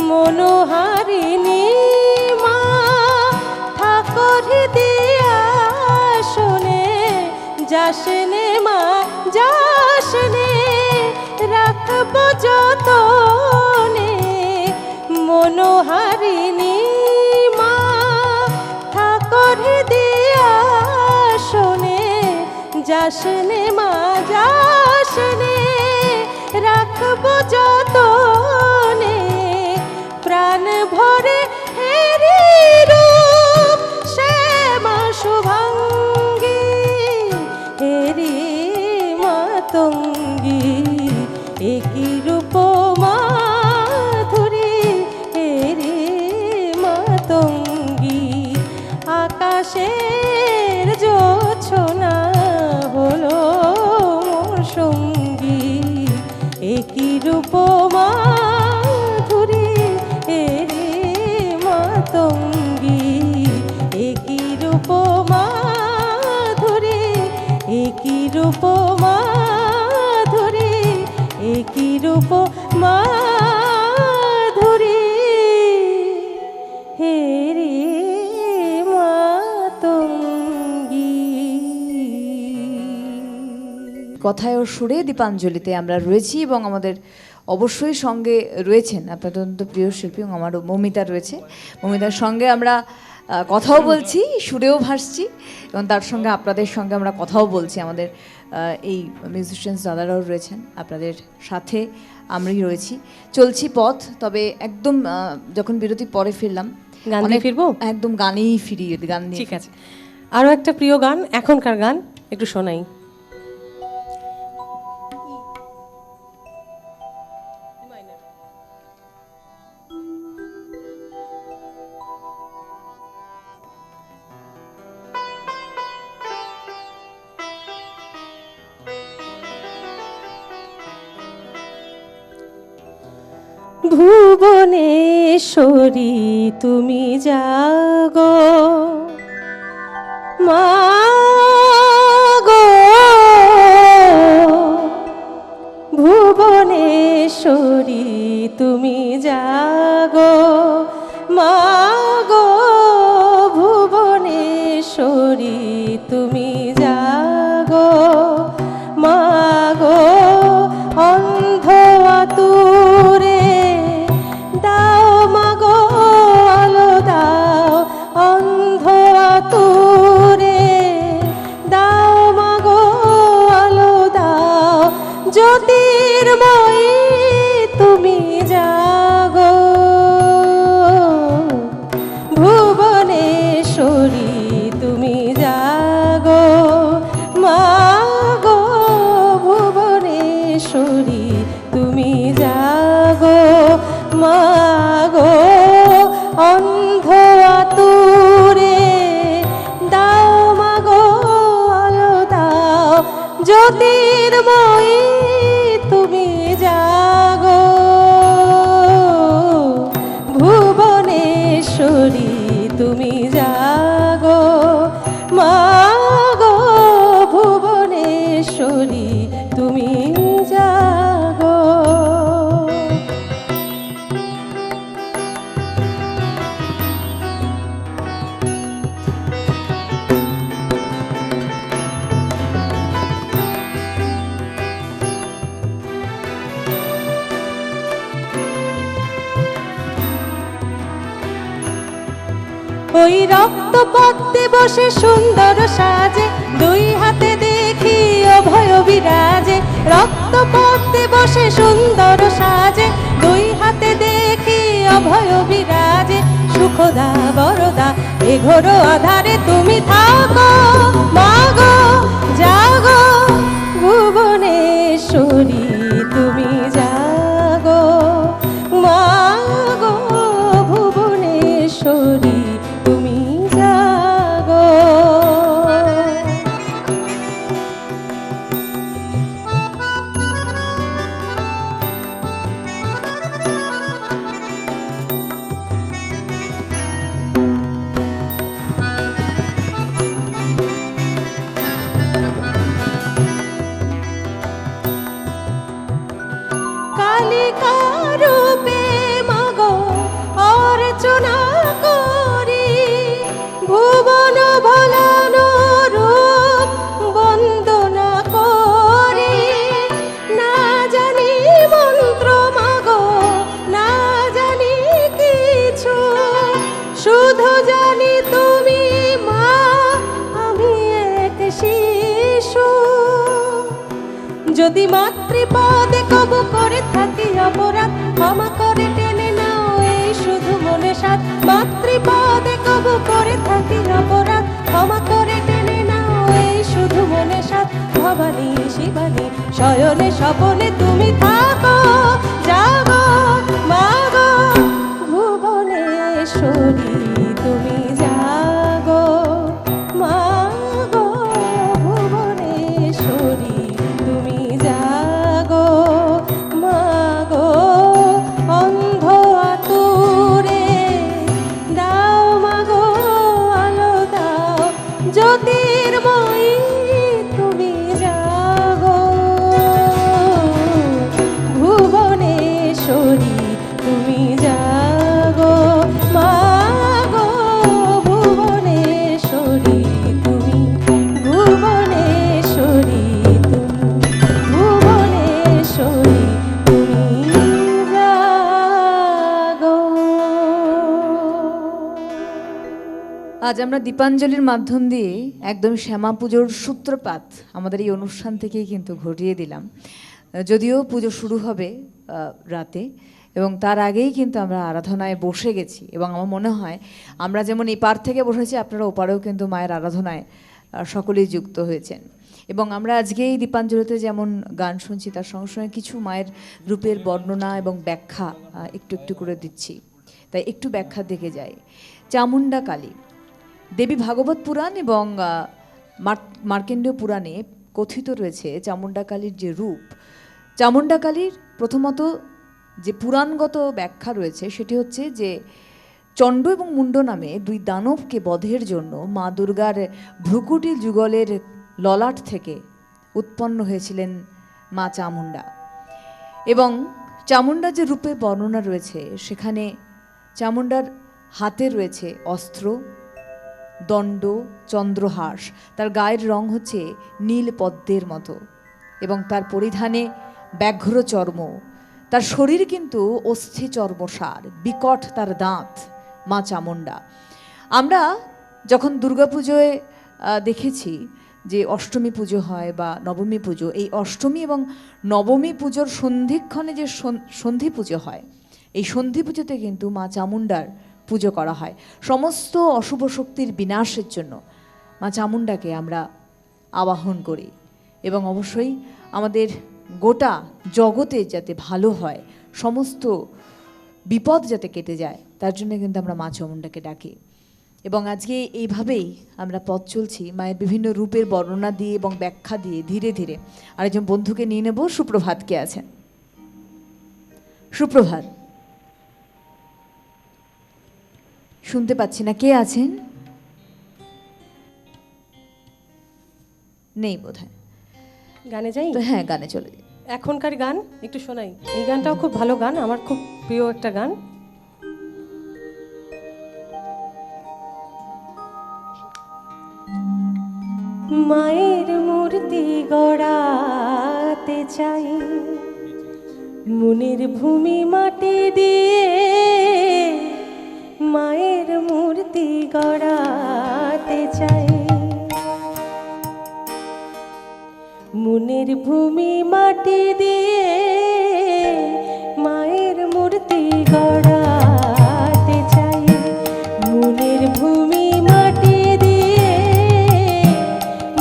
মনোহারিণী মা ঠাকুর দিয়া শোনে যাসনে মা যাসনে রাখব যতনে মনোহারিণী মা ঠাকুর দিয়া শোনে যাসনে মা যাসনে রাখব যতনে প্রাণ ভরে হেরি রূপ শ্যামা শুভাঙ্গী হেরি মাতঙ্গী একই রূপ মাধুরী হেরি মাতঙ্গী আকাশের জোছনা হলো মোর সঙ্গী একই রূপ মাধুরী হেরি মাতঙ্গী একই রূপ মাধুরী একই রূপ মাধুরী একই রূপ মাধুরী হেরি মাতঙ্গী। কথায় ও সুরে দীপাঞ্জলিতে আমরা রয়েছি এবং আমাদের অবশ্যই সঙ্গে রয়েছেন আপনাদের অত্যন্ত প্রিয় শিল্পী এবং আমারও মৌমিতা রয়েছে। মৌমিতার সঙ্গে আমরা কথাও বলছি, সুরেও ভাসছি এবং তার সঙ্গে আপনাদের সঙ্গে আমরা কথাও বলছি। আমাদের এই মিউজিশিয়ানস দাদারাও রয়েছেন, আপনাদের সাথে আমরাই রয়েছি, চলছি পথ। তবে একদম যখন বিরতি পরে ফিরলাম গান দিয়ে ফিরবো, একদম গানেই ফিরি, গান নিয়ে। ঠিক আছে, আরও একটা প্রিয় গান, এখনকার গান একটু শোনাই। ভুবনেশ্বরী তুমি জাগো মাগো, ভুবনেশ্বরী তুমি জাগো মাগো, ভুবনেশ্বরী তুমি জাগো মাগো, অন্ধ আতুরে দাও মাগো আলো দাও, অন্ধ আতুরে দাও মাগো আলো দাও, জ্যোতির্ময়ী তুমি জাগো ভুবনেশ্বরী তুমি জাগো মাগো, ভুবনেশ্বরী তুমি জাগো মাগো, অন্ধ আতুরে দাও মাগো আলো দাও, জ্যোতির্ময়ী তুমি জাগো ভুবনেশ্বরী তুমি জাগো মাগো, ভুবনেশ্বরী তুমি জাগো। ওই রক্ত পদ্মে বসে সুন্দর সাজে, দুই হাতে দেখি অভয় বিরাজে, রক্ত পদ্মে বসে সুন্দর সাজে, দুই হাতে দেখি অভয় বিরাজে, সুখদা বরদা এ ঘোর আধারে তুমি থাকো মাগো জাগো ভুবনেশ্বরী যদি মাতৃপদে কবু করে থাকি অপরাধ, ক্ষমা করে টেনে নাও এই শুধু মনে সাথ। মাতৃপদে কবু করে থাকি অপরাধ, ক্ষমা করে টেনে নাও এই শুধু মনে সাথ। ভবানী শিবানী শয়নে স্বপনে তুমি থাকো, জাগো মাগো ভুবনেশ্বরী তুমি জাগো মাগো ভুবনেশ্বরী তুমি জাগো মাগো। অন্ধ আতুরে দাও মাগো আলো দাও, জ্যোতির্ময়ী তুমি জাগো ভুবনেশ্বরী তুমি জাগো মাগো ভুবনেশ্বরী তুমি, ভুবনেশ্বরী তুমি, ভুবনেশ্বরী তুমি জাগো। আজ আমরা দীপাঞ্জলির মাধ্যম দিয়ে একদম শ্যামা পুজোর সূত্রপাত আমাদের এই অনুষ্ঠান থেকেই কিন্তু ঘটিয়ে দিলাম। যদিও পুজো শুরু হবে রাতে, এবং তার আগেই কিন্তু আমরা আরাধনায় বসে গেছি। এবং আমার মনে হয় আমরা যেমন এই পার থেকে বসেছি, আপনারা ওপারেও কিন্তু মায়ের আরাধনায় সকলেই যুক্ত হয়েছেন। এবং আমরা আজকে এই দীপাঞ্জলিতে যেমন গান শুনছি, তার সঙ্গে সঙ্গে কিছু মায়ের রূপের বর্ণনা এবং ব্যাখ্যা একটু একটু করে দিচ্ছি। তাই একটু ব্যাখ্যা দেখে যাই। চামুণ্ডা কালী দেবী ভাগবত পুরাণ এবং মার্কেন্ডীয় পুরাণে কথিত রয়েছে চামুণ্ডা কালীর যে রূপ। চামুণ্ডা কালীর প্রথমত যে পুরাণগত ব্যাখ্যা রয়েছে সেটি হচ্ছে যে চণ্ড এবং মুণ্ড নামে দুই দানবকে বধের জন্য মা দুর্গার ভ্রুকুটি যুগলের ললাট থেকে উৎপন্ন হয়েছিলেন মা চামুণ্ডা। এবং চামুণ্ডার যে রূপে বর্ণনা রয়েছে সেখানে চামুণ্ডার হাতে রয়েছে অস্ত্র, দণ্ড, চন্দ্রহাস, তার গায়ের রং হচ্ছে নীল পদ্মের মতো, এবং তার পরিধানে ব্যাঘ্র চর্ম, তার শরীর কিন্তু অস্থি চর্মসার, বিকট তার দাঁত মা চামুণ্ডা। আমরা যখন দুর্গাপুজোয় দেখেছি যে অষ্টমী পুজো হয় বা নবমী পুজো, এই অষ্টমী এবং নবমী পুজোর সন্ধিক্ষণে যে সন্ধি পুজো হয়, এই সন্ধি পুজোতে কিন্তু মা চামুণ্ডার পুজো করা হয় সমস্ত অশুভ শক্তির বিনাশের জন্য। মা চামুণ্ডাকে আমরা আবাহন করি এবং অবশ্যই আমাদের গোটা জগতে যাতে ভালো হয়, সমস্ত বিপদ যাতে কেটে যায়, তার জন্য কিন্তু আমরা মা চামুণ্ডাকে ডাকি। এবং আজকে এইভাবেই আমরা পথ চলছি মায়ের বিভিন্ন রূপের বর্ণনা দিয়ে এবং ব্যাখ্যা দিয়ে ধীরে ধীরে। আরেকজন বন্ধুকে নিয়ে নেব। সুপ্রভাত, কে আছেন? সুপ্রভাত, শুনতে পাচ্ছি না, কে আছেন? নেই বোধহয়। গানে যাই তো হ্যাঁ, গানে চলে যাই। এখনকার গান একটু শোনাই। এই গানটাও খুব ভালো গান, আমার খুব প্রিয় একটা গান। মায়ের মূর্তি গড়াতে চাই মনের ভূমি মাটি দিয়ে, মায়ের মূর্তি গড়াতে চাই মনের ভূমি মাটি দিয়ে, মায়ের মূর্তি গড়াতে চাই মনের ভূমি মাটি দিয়ে,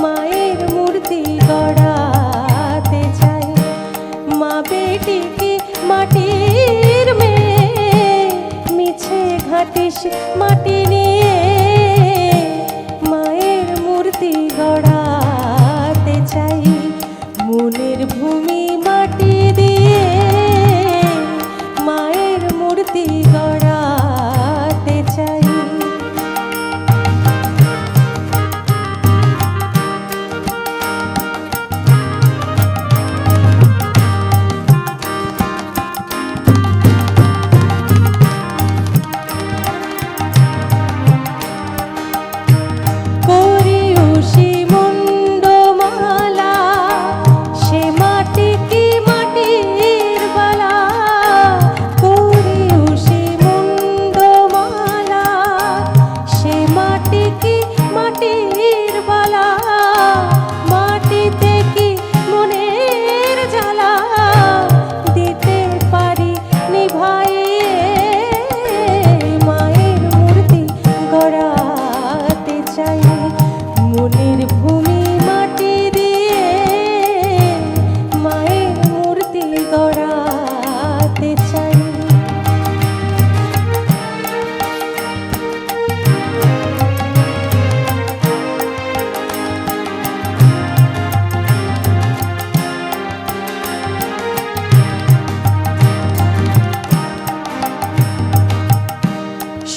মায়ের মূর্তি গড়াতে চাই। মা বেটিকে মাটির মেয়ে মিছে ঘাটিস মাটি নিয়ে, মায়ের মূর্তি গড়াতে চাই মনের ভূমি মাটি দিয়ে, মায়ের মূর্তি গড়াতে চাই।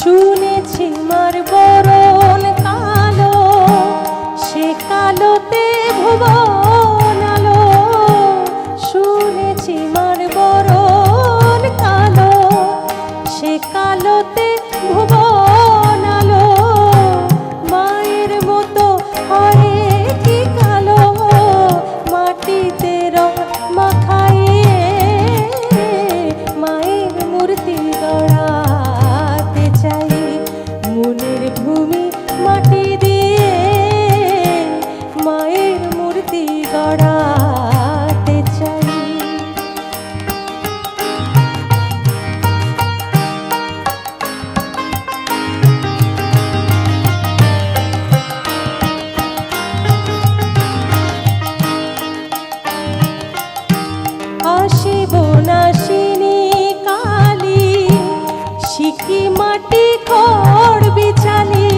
শুনেছি মার বরণ কালো, সে কালোতে ভুবন আলো। শুনেছি মার বরণ কালো, সে কালোতে ভুবন আলো। মায়ের মতো হয় কি কালো, মাটিতে রং মাখাইয়ে মায়ের মূর্তি গড়াতে চাই। মনের ভূমি মাটি দিয়ে মায়ের মূর্তি গড়াতে চাই। আসিব নাসিনী কালী, শিখি মাটি খড় বিছালি।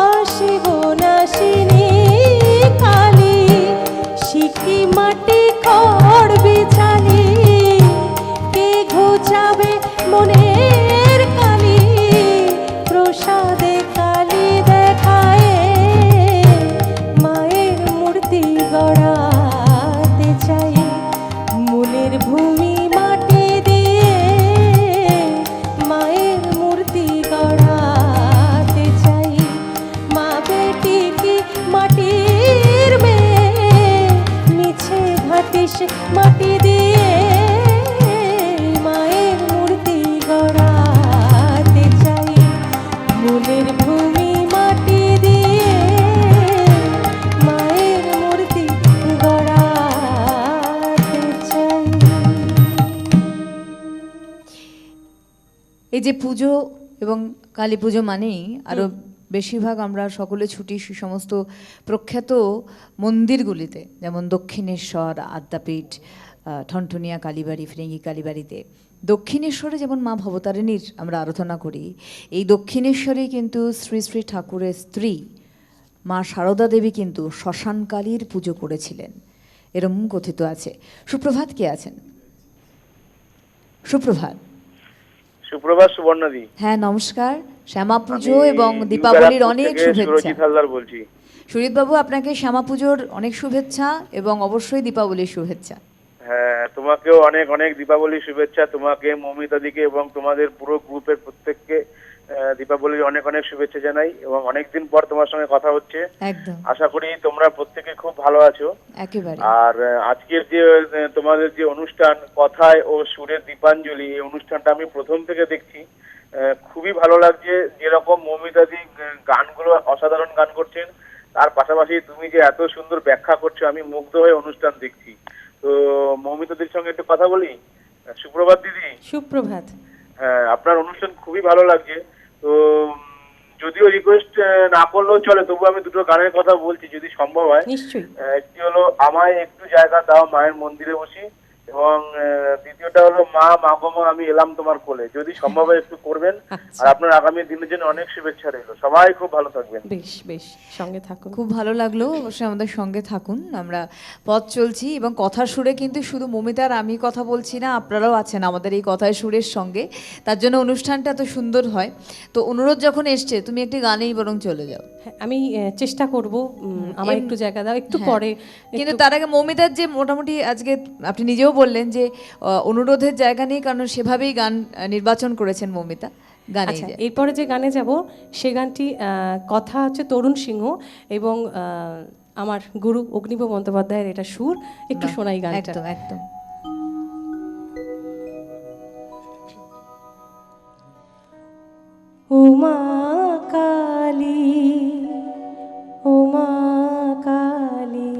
আসিব নাসিনী কালী, শিখি মাটি খড় বিছালি। কে ঘুচাবে মনের কালি, প্রসাদে কালি দেখায় মায়ের মূর্তি গড়াতে চাই। মনের ভূমি মাটি দিয়ে মায়ের মূর্তি গড়াতে চাই। মা বেটি কি মাটির মেয়ে, মিছে ঘাটিস মাটি দিয়ে মায়ের মূর্তি গড়াতে চাই। মনের ভূমি মাটি দিয়ে মায়ের মূর্তি গড়াতে চাই। এই যে পুজো এবং কালী পুজো মানেই আরো বেশিরভাগ আমরা সকলে ছুটি সে সমস্ত প্রখ্যাত মন্দিরগুলিতে, যেমন দক্ষিণেশ্বর, আদ্যাপীঠ, ঠনঠনিয়া কালীবাড়ি, ফিরিঙ্গি কালীবাড়িতে। দক্ষিণেশ্বরে যেমন মা ভবতারিণীর আমরা আরাধনা করি, এই দক্ষিণেশ্বরে কিন্তু শ্রী শ্রী ঠাকুরের স্ত্রী মা সারদা দেবী কিন্তু শ্মশানকালীর পুজো করেছিলেন, এরকম কথিত আছে। সুপ্রভাত, কে আছেন? সুপ্রভাত। সুপ্রভাত সুবর্ণাদি। হ্যাঁ নমস্কার, শ্যামা পুজো এবং দীপাবলির অনেক শুভেচ্ছা। সুরজিৎ হালদার বলছি। সুজিত বাবু, আপনাকে শ্যামা পুজোর অনেক শুভেচ্ছা এবং অবশ্যই দীপাবলির শুভেচ্ছা। হ্যাঁ, তোমাকেও অনেক অনেক দীপাবলির শুভেচ্ছা, তোমাকে, মৌমিতাদিকে এবং তোমাদের পুরো গ্রুপের প্রত্যেককে দীপাবলির অনেক অনেক শুভেচ্ছা জানাই। এবং অনেকদিন পর তোমার সঙ্গে কথা হচ্ছে, একদম আশা করি তোমরা প্রত্যেকে খুব ভালো আছো। একেবারে। আর আজকের যে তোমাদের যে অনুষ্ঠান কথায় ও সুরের দীপাঞ্জলি, এই অনুষ্ঠানটা আমি প্রথম থেকে দেখছি, খুবই ভালো লাগছে। যেরকম মৌমিতাদি গানগুলো অসাধারণ গান করছেন, তার পাশাপাশি তুমি যে এত সুন্দর ব্যাখ্যা করছো, আমি মুগ্ধ হয়ে অনুষ্ঠান দেখছি। তো মৌমিতাদির সঙ্গে একটু কথা বলি। সুপ্রভাত দিদি। সুপ্রভাত। হ্যাঁ, আপনার অনুষ্ঠান খুবই ভালো লাগছে। তো যদিও রিকোয়েস্ট না করলেও চলে, তবু আমি দুটো গানের কথা বলছি যদি সম্ভব হয়। নিশ্চয়ই। একটি হলো আমায় একটু জায়গা দাও মায়ের মন্দিরে বসি, এবং দ্বিতীয়টা হলো মা মাগমা আমি এলাম তোমার কোলে, যদি সম্ভব হয় একটু করবেন। আর আপনার আগামী দিনের জন্য অনেক শুভেচ্ছা রইল। সবাই খুব ভালো থাকবেন। বেশ বেশ, সঙ্গে থাকুন। খুব ভালো লাগলো, অবশ্যই আমাদের সঙ্গে থাকুন। আমরা পথ চলছি এবং কথার সুরে কিন্তু শুধু মমিতার আমি কথা বলছি না, আপনারাও আছেন আমাদের এই কথার সুরের সঙ্গে। তার জন্য অনুষ্ঠানটা এত সুন্দর হয়। তো অনুরোধ যখন এসছে, তুমি একটি গানেই বরং চলে যাও। হ্যাঁ, আমি চেষ্টা করব। আমার একটু জায়গা দাও, একটু হ্যাঁ। পরে। কিন্তু তার আগে মৌমিতার যে মোটামুটি আজকে আপনি নিজেও বললেন যে অনুরোধের জায়গা নেই, কারণ সেভাবেই গান নির্বাচন করেছেন মৌমিতা। গানে আচ্ছা, এরপরে যে গানে যাব সে গানটি কথা হচ্ছে তরুণ সিংহ এবং আমার গুরু অগ্নিব বন্দ্যোপাধ্যায়ের এটা সুর। একটু শোনাই গানটা। একদম একদম। ও মা কালী, ও মা কালী,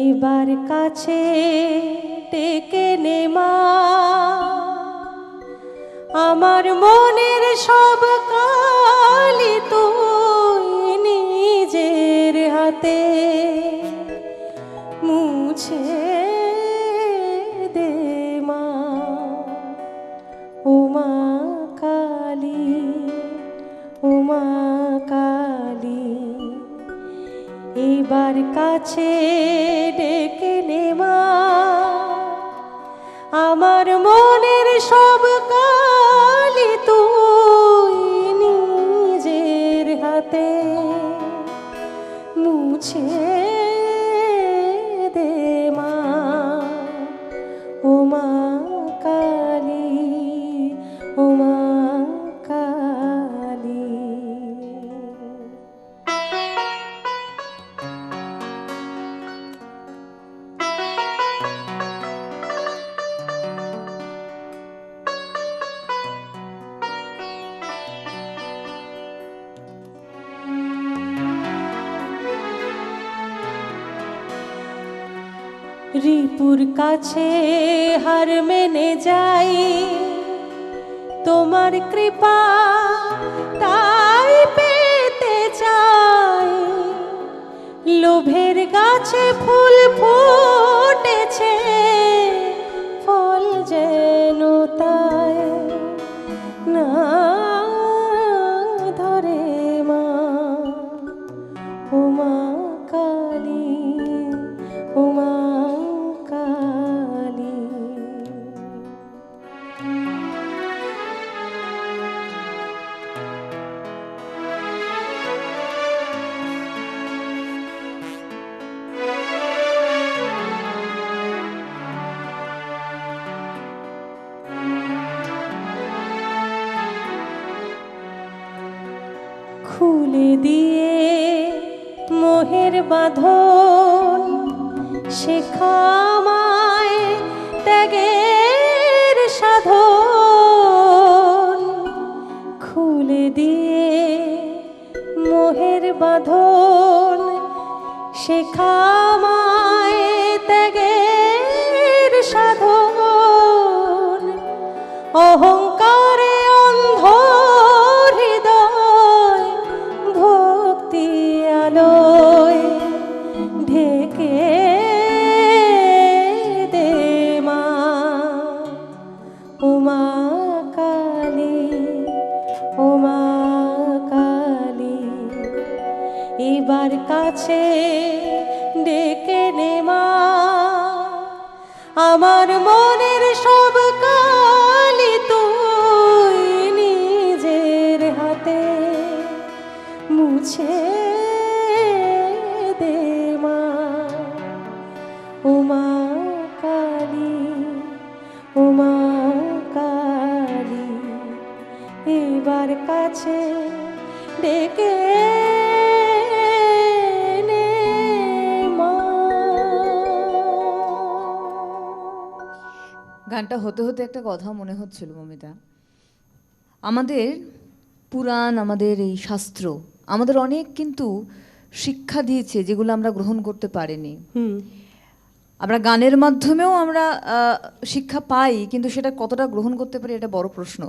এবার কাছে ডেকে নে মা, আমার মনের সব কালি তুই নিজের হাতে মুছে দে মা। ও মা কালী, ও মা কালী, এবার কাছে ডেকে নে মা, আমার মনের সব কালি রিপুর কাছে হার মেনে যাই, তোমার কৃপা তাই পেতে চাই। লোভের গাছে ফুল ফুটেছে, ফল যেন তাই না ধরে মা। উমা কালী, উমা কালী। খুলে দিয়ে মোহের বাঁধন, শেখামায় ত্যাগের সাধন। খুলে দিয়ে মোহের বাঁধন, শেখামায় ত্যাগের সাধন। অহংকারে অন্ধ হৃদয়, ভক্তি আলোয় ঢেকে দে মা। উমা কালী, উমা কালী। এবার কাছে ডেকে নে মা, আমার মনের সব কালি তুই নিজের হাতে মুছে দে মা। উমা কালী, উমা কালী। এবার কাছে ডেকে নে মা। গানটা হতে হতে একটা কথা মনে হচ্ছিল মমিতা, আমাদের পুরাণ, আমাদের এই শাস্ত্র আমাদের অনেক কিন্তু শিক্ষা দিয়েছে যেগুলো আমরা গ্রহণ করতে পারিনি। আমরা গানের মাধ্যমেও আমরা শিক্ষা পাই, কিন্তু সেটা কতটা গ্রহণ করতে পারি এটা বড় প্রশ্ন।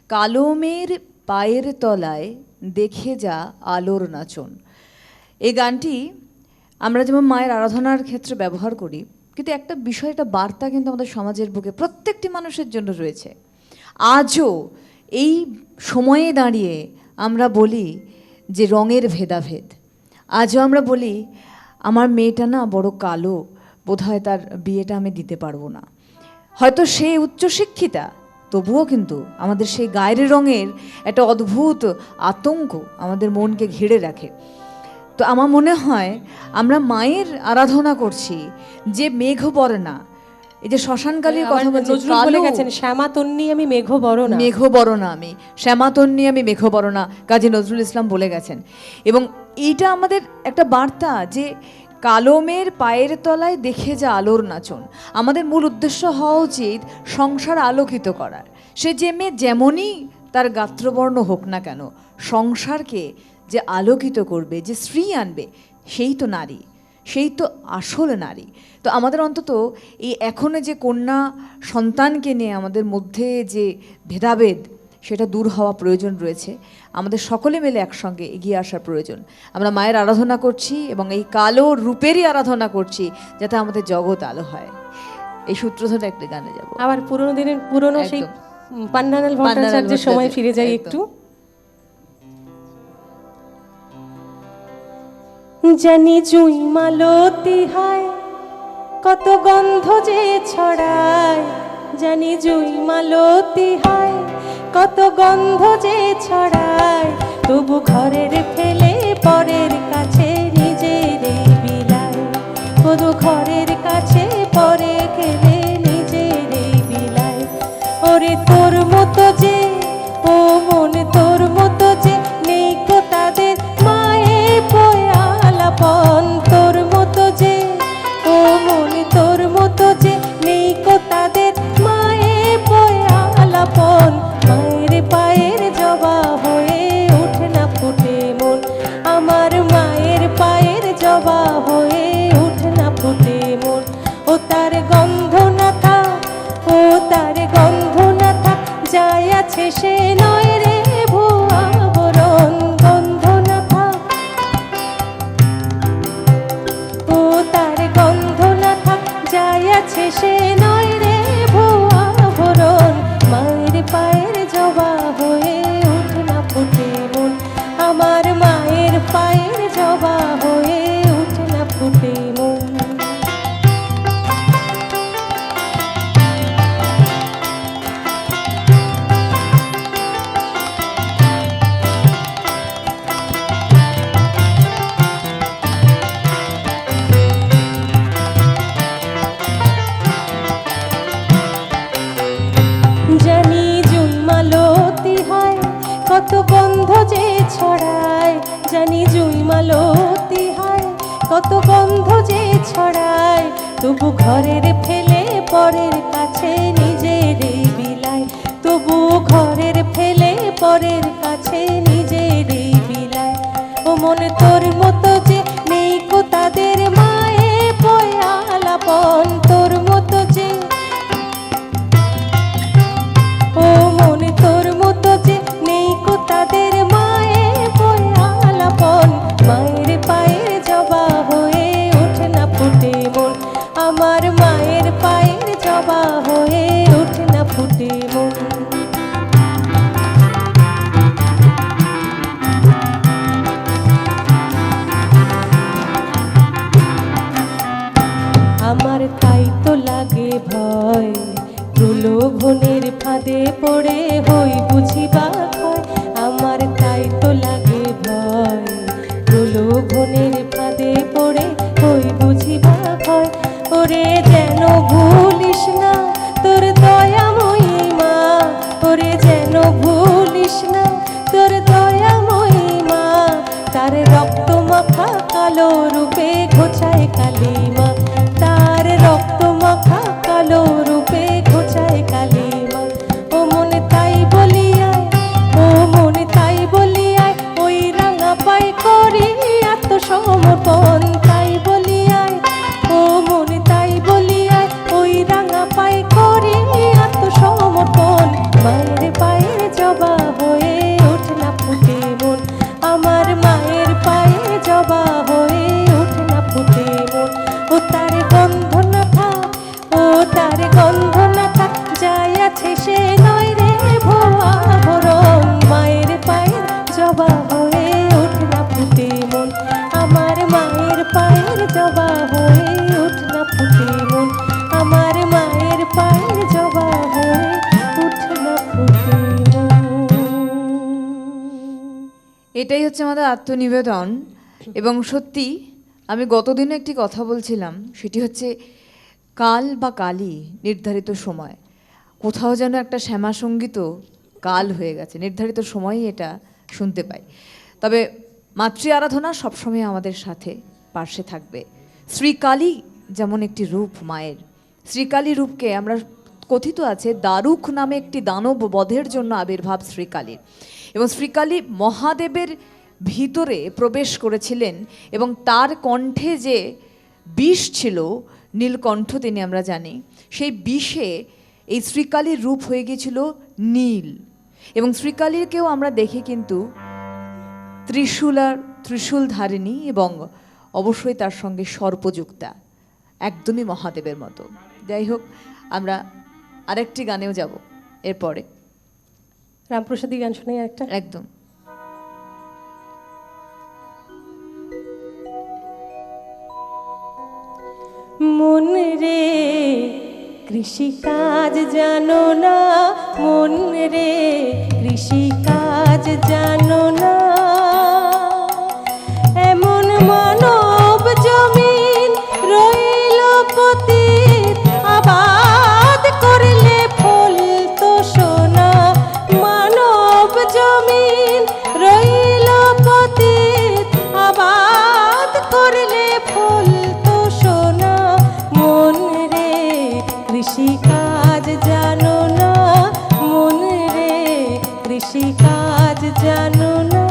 কালমের পায়ের তলায় দেখে যা আলোর নাচন, এই গানটি আমরা যেমন মায়ের আরাধনার ক্ষেত্রে ব্যবহার করি, কিন্তু একটা বিষয়, একটা বার্তা কিন্তু আমাদের সমাজের বুকে প্রত্যেকটি মানুষের জন্য রয়েছে। আজও এই সময়ে দাঁড়িয়ে আমরা বলি যে রঙের ভেদাভেদ। আজও আমরা বলি আমার মেয়েটা না বড় কালো, বোধহয় তার বিয়েটা আমি দিতে পারবো না। হয়তো সে উচ্চশিক্ষিতা, তবুও কিন্তু আমাদের সেই গায়ের রঙের একটা অদ্ভুত আতঙ্ক আমাদের মনকে ঘিরে রাখে। তো আমার মনে হয় আমরা মায়ের আরাধনা করছি যে মেঘবর্ণা, এই যে শ্মশানকালীর কথা বলছে, নজরুল বলে গেছেন শ্যামা তন্নি আমি মেঘ বরণা। মেঘ বরণা আমি, শ্যামা তন্নি আমি মেঘ বরণা, কাজী নজরুল ইসলাম বলে গেছেন। এবং এইটা আমাদের একটা বার্তা যে কালমের পায়ের তলায় দেখে যা আলোর নাচন। আমাদের মূল উদ্দেশ্য হওয়া উচিত সংসার আলোকিত করার। সে যে মেয়ে যেমনই তার গাত্রবর্ণ হোক না কেন, সংসারকে যে আলোকিত করবে, যে শ্রী আনবে, সেই তো নারী, সেই তো আসল নারী। তো আমাদের অন্তত এই এখনো যে কন্যা সন্তানকে নিয়ে আমাদের মধ্যে যে ভেদাভেদ, সেটা দূর হওয়া প্রয়োজন রয়েছে। আমাদের সকলে মিলে একসঙ্গে এগিয়ে আসার প্রয়োজন। আমরা মায়ের আরাধনা করছি এবং এই কালো রূপেরই আরাধনা করছি যাতে আমাদের জগৎ আলো হয়। এই সূত্র ধরে একটা গানে যাব, আবার পুরোনো দিনের পুরোনো সেই একদম। পান্নালাল ভট্টাচার্যের সময় ফিরে যাই একটু। জানি জুই মালতী হয়, কত গন্ধ যে ছড়ায়। জানি জুই মালতী হয়, কত গন্ধ যে ছড়ায়। তবু ঘরের ফেলে পরের কাছে নিজের বিলায়। তবু ঘরের কাছে পরে খেলে নিজের বিলায়। ওরে তোর মতো যে, ও মন তোর মতো যে, নেই কো তাদের মায়ে পয়ালাপন। তোর মতো যে, ও মন তোর মতো যে, নেই কো তাদের মায়ে পয়ালাপন। মায়ের পায়ের জবা হয়ে ওঠে না ফুটে মন, আমার মায়ের পায়ের জবা হয়ে ওঠে না ফুটে মন। ও সে নয় রে ভুয়া বরণ, গন্ধ না থাক ও তার গন্ধ না থাক, যাই আছে সে নয় রে ভুয়া বরণ। মায়ের পায়ের জবা হয়ে উঠে না ফুটে মন, আমার মায়ের পায়ের জবা হয়ে উঠে না ফুটে মন। জানি জুইমালতি হয় কত গন্ধ যে ছড়ায়, জানি জুইমালতি হয় কত গন্ধ যে ছড়ায়, তবু ঘরের ফেলে পরের কাছে নিজের বিলায়, তবু ঘরের ফেলে পরের কাছে নিজের বিলায়। ও মনে তোর মতো যে নেই কো তাদের মায়ে পয়ালাপন, তোর মতো যে ও মনে তোর মতো যে নেই কো তাদের মায়ে পয়ালাপন। মায়ের পায়ের জবা হয়ে ওঠে না ফুটে মন, আমার মায়ের পায়ের জবা হয়ে ওঠে না ফুটে মন। আমার তাই তো লাগে ভয়, প্রলোভনের ফাঁদে পড়ে হই বুঝিবা ক্ষয়, আমার তাই তো লাগে ভয়, প্রলোভনের ফাঁদে পড়ে হই বুঝিবা ক্ষয়। ওরে যেন ভুলিস না তোর দয়াময়ী মা, ওরে যেন ভুলিস না তোর দয়াময়ী মা, তার রক্ত মাখা কালো রূপে ঘোচায় কালিমা, তার রক্ত মাখা কালো রূপে ঘোচায় কালিমা। ও মনে তাই বলিয়ায়, ও মনে তাই বলিয়ায়, ওই রাঙা পাই করি আত্মসমর্পণ, তাই বলিয়ায়, ও মনে তাই বলিয়ায়, ওই রাঙা পাই করি আত্মসমর্পণ। মায়ের পায়ের জবা হয়ে ওঠে না ফুটে মন, আমার মায়ের পায়ের জবা হয়ে ওঠে না ফুটে মন। ও তার গন্ধ না থাক, ও তার গন্ধ না থাক, যাই আছে সে নয় রে ভুয়া বরণ। মায়ের পায়ের জবা হয়ে ওঠে না ফুটে মন, আমার মায়ের পায়ের জবা হয়ে ওঠে না ফুটে মন, আমার মায়ের পায়ের জবা হয়ে ওঠে না ফুটে মন। এটাই হচ্ছে আমাদের আত্মনিবেদন। এবং সত্যি আমি গতদিনও একটি কথা বলছিলাম, সেটি হচ্ছে কাল বা কালই নির্ধারিত সময়, কোথাও যেন একটা শ্যামা সঙ্গীতও কাল হয়ে গেছে, নির্ধারিত সময়ই এটা শুনতে পাই। তবে মাতৃ আরাধনা সবসময় আমাদের সাথে পাশে থাকবে। শ্রীকালী যেমন একটি রূপ মায়ের, শ্রীকালী রূপকে আমরা কথিত আছে দারুক নামে একটি দানব বধের জন্য আবির্ভাব শ্রীকালীর, এবং শ্রীকালী মহাদেবের ভিতরে প্রবেশ করেছিলেন এবং তার কণ্ঠে যে বিষ ছিল, নীলকণ্ঠ তিনি আমরা জানি, সেই বিষে এই শ্রীকালীর রূপ হয়ে গিয়েছিল নীল। এবং শ্রীকালীরকেও আমরা দেখি কিন্তু ত্রিশূল ধারিণী এবং অবশ্যই তার সঙ্গে সর্পযুক্তা, একদমই মহাদেবের মতো। যাই হোক, আমরা আরেকটি গানেও যাব এরপরে। রামপ্রসাদী গান শোনাই একটা। একদম। মন রে কৃষিকাজ জানো না, মন রে কৃষিকাজ জানো না, এমন মানব জমিন রইল পতিত, আবাদ করলে ফল তো সোনা, মানব জমিন রইল পতিত, আবাদ করলে ফল তো সোনা। মন রে কৃষিকাজ জানো না, মন রে কৃষিকাজ জানো না।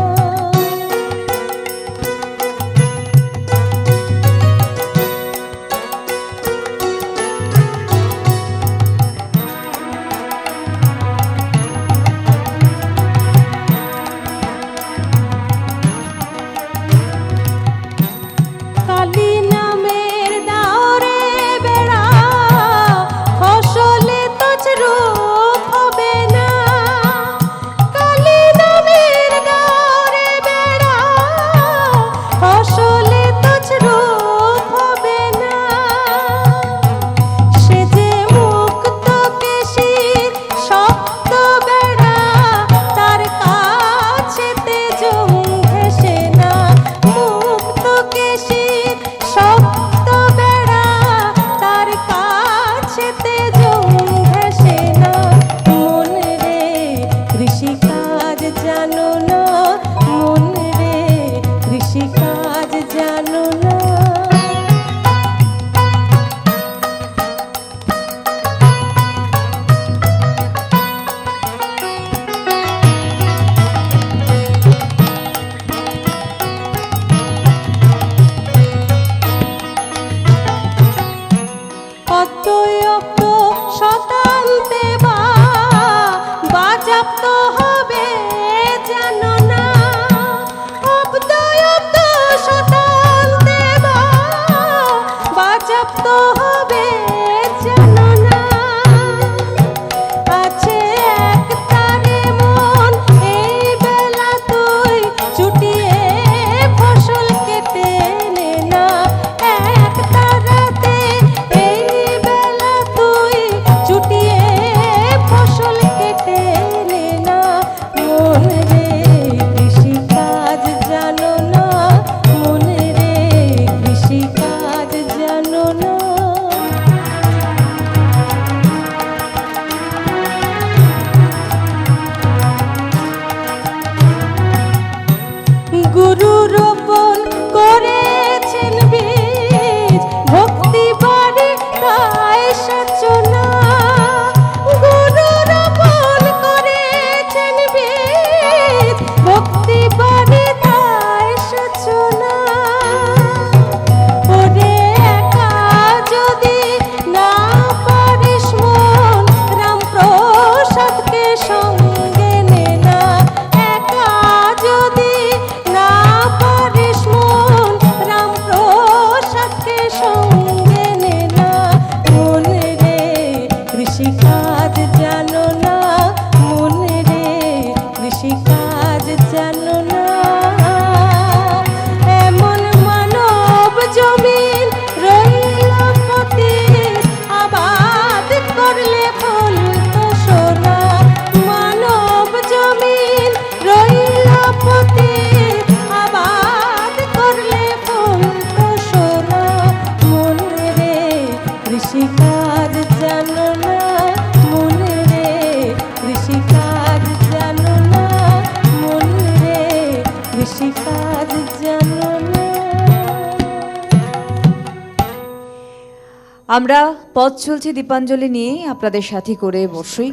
আমরা পথ চলছে দীপাঞ্জলি নিয়ে আপনাদের সাথী করে অবশ্যই।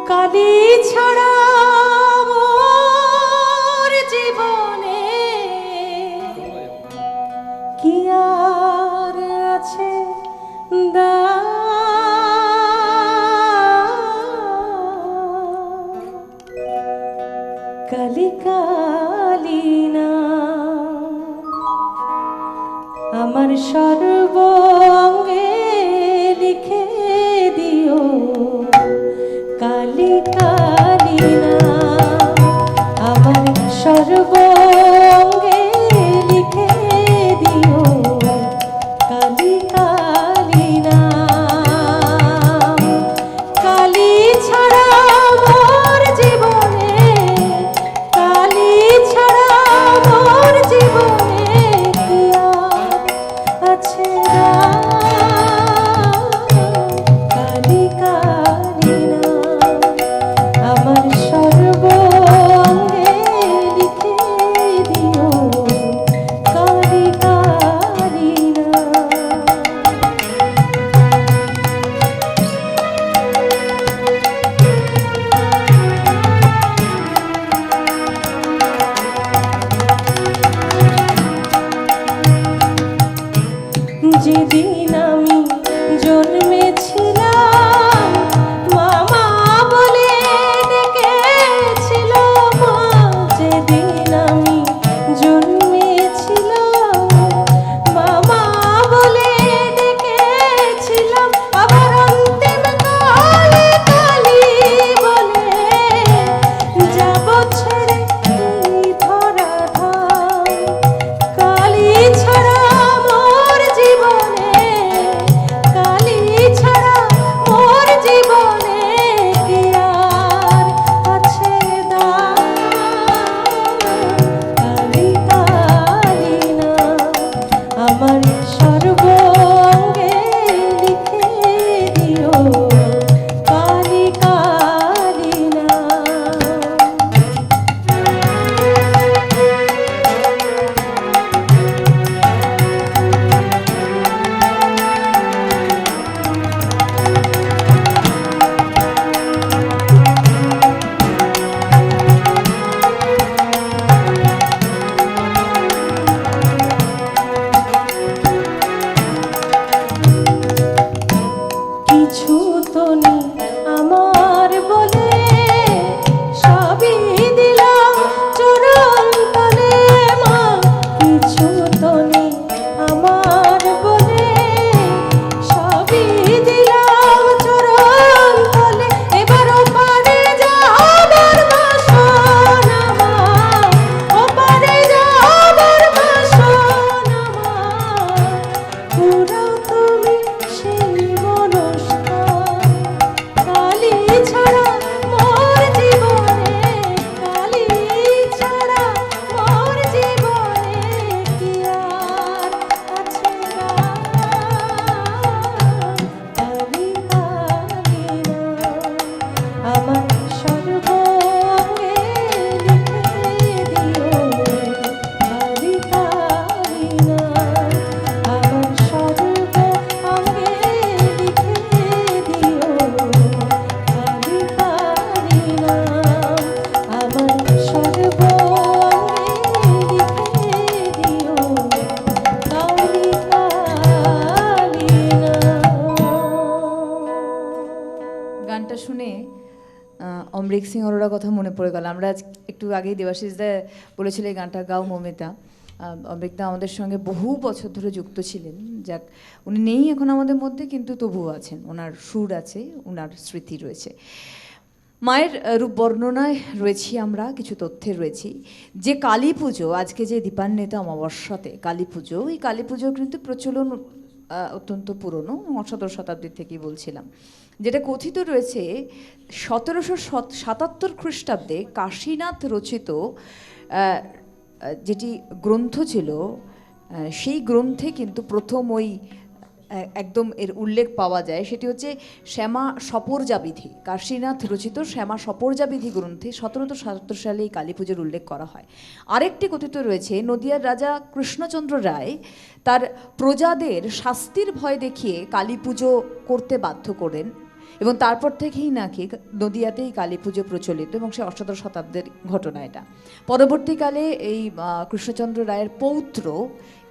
কালি ছাড়া মোর জীবনে কি আর আছে কালি কালি না আমার সর্বঙ্গে লিখে দিও কালি কালি না আমার সর্বঙ্গে লিখে দিও কালি কালি না কালি ছাড়া মোর জীবনে কালি ছাড়া মোর জীবনে কি আর আছে কালি কালি না আমার সর্বঙ্গে লিখে দিও কালি কালি না যেদিন আমি জন্মেছিলাম মামা বলে ডেকেছিল মা যেদিন আমি জন্মেছিলাম মামা বলে ডেকেছিলাম আবার অন্তিম কালে কালি বলে যাব ছেড়ে এই ধরা ধাম কালি ছাড়া মোর জীবনে কালি ছাড়া মোর জীবনে কি আর আছে কালি কালি না আমার সর্বঙ্গে লিখে দিও কালি কালি না কিছু তো নেই আমার বলে সবই দিলাম চরণ তলে মা কিছু তো নেই আমার বলে সবই দিলাম চরণ তলে এবার ওপারে যাবার বাসনা মা ওপারে যাবার বাসনা মা পুরো তুমি সেই মনস্কার কালি ছাড়া মোর জীবনে কালি ছাড়া মোর জীবনে কি আর আছে কালি কালি না আমার সর্বঙ্গে লিখে দিও কালি কালি না আমার সর্বঙ্গে লিখে দিও কালি কালি না আমার সর্বঙ্গে লিখে দিও কালি কালি না। গানটা শুনে অমৃত সিং অরোরা কথা মনে পড়ে গেল। আমরা আজ একটু আগেই দেবাশিস দা বলেছিল এই গানটা গাও মমিতা। অমৃতা আমাদের সঙ্গে বহু বছর ধরে যুক্ত ছিলেন, যাক উনি নেই এখন আমাদের মধ্যে, কিন্তু তবুও আছেন, ওনার সুর আছে, ওনার স্মৃতি রয়েছে। মায়ের রূপ বর্ণনায় রয়েছি আমরা, কিছু তথ্যে রয়েছি যে কালী পুজো, আজকে যে দীপান্বিতা অমাবস্যাতে কালী পুজো, এই কালী পুজোর কিন্তু প্রচলন অত্যন্ত পুরনো, অষ্টাদশ শতাব্দীর থেকেই বলছিলাম, যেটা কথিত রয়েছে 1777 খ্রিস্টাব্দে কাশীনাথ রচিত যেটি গ্রন্থ ছিল, সেই গ্রন্থে কিন্তু প্রথম ওই একদম এর উল্লেখ পাওয়া যায়, সেটি হচ্ছে শ্যামা সপর্যা বিধি, কাশীনাথ রচিত শ্যামা সপর্যা বিধি গ্রন্থে 1777 সালে এই কালী পুজোর উল্লেখ করা হয়। আরেকটি কথিত রয়েছে, নদিয়ার রাজা কৃষ্ণচন্দ্র রায় তার প্রজাদের শাস্তির ভয় দেখিয়ে কালী পুজো করতে বাধ্য করেন, এবং তারপর থেকেই নাকি নদিয়াতেই কালী পুজো প্রচলিত, এবং সে অষ্টাদশ শতাব্দীর ঘটনা এটা। পরবর্তীকালে এই কৃষ্ণচন্দ্র রায়ের পৌত্র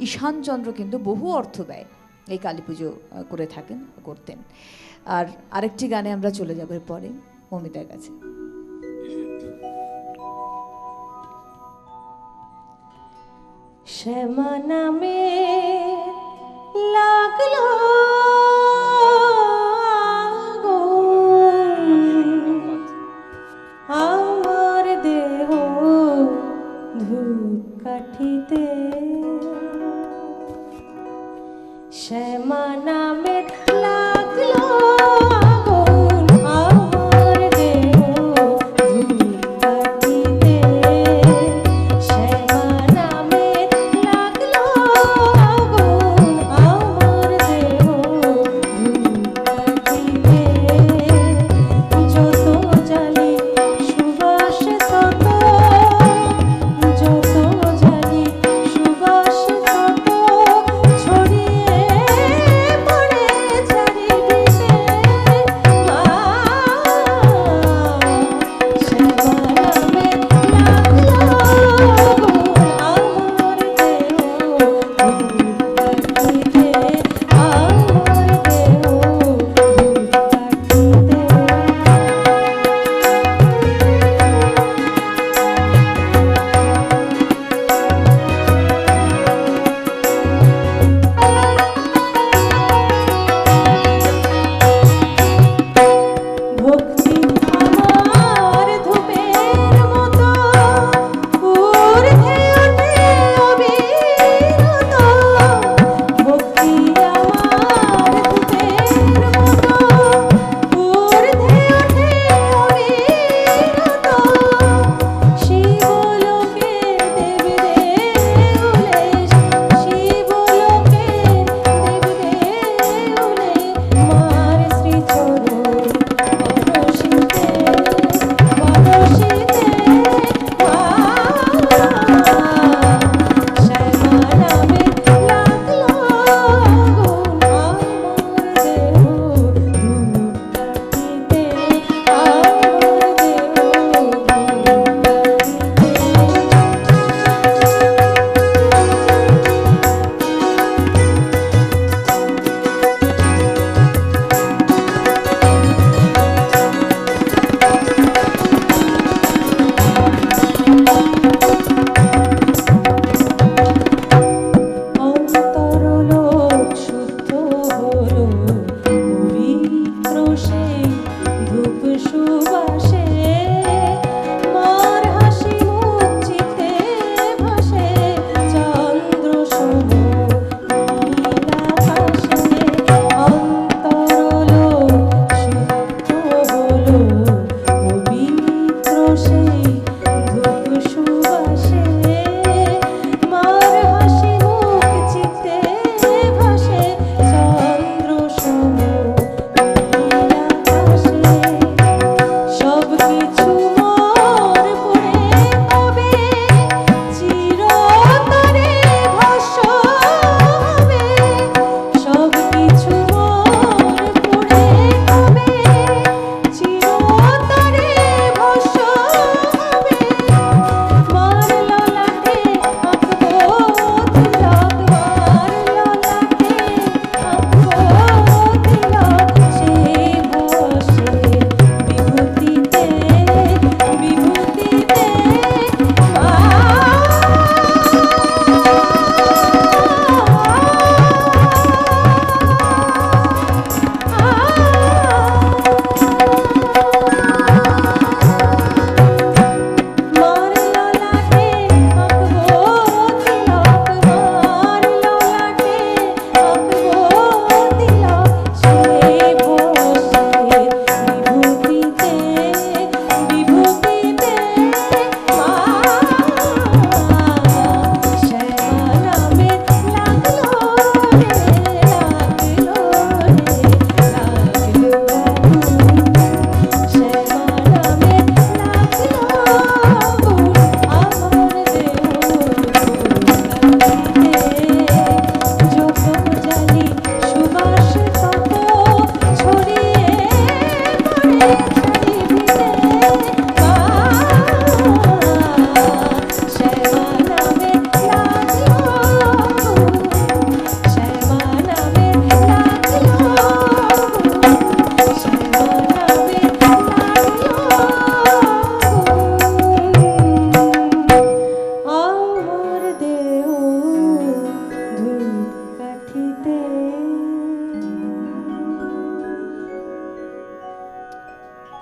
ঈশানচন্দ্র কিন্তু বহু অর্থ ব্যয় এই কালী পুজো করে করতেন। আর আরেকটি গানে আমরা চলে যাব পরে মমিতার কাছে। শ্যামা নামে লাগলো আমার দেহ ধূপকাঠিতে, শ্যামা নামে লাগলো আগুন আমার দেহ ধূপকাঠিতে, শ্যামা নামে লাগলো আগুন আমার দেহ ধূপকাঠিতে, যত জ্বালি সুবাস তত, যত জ্বালি সুবাস তত ছড়িয়ে পড়ে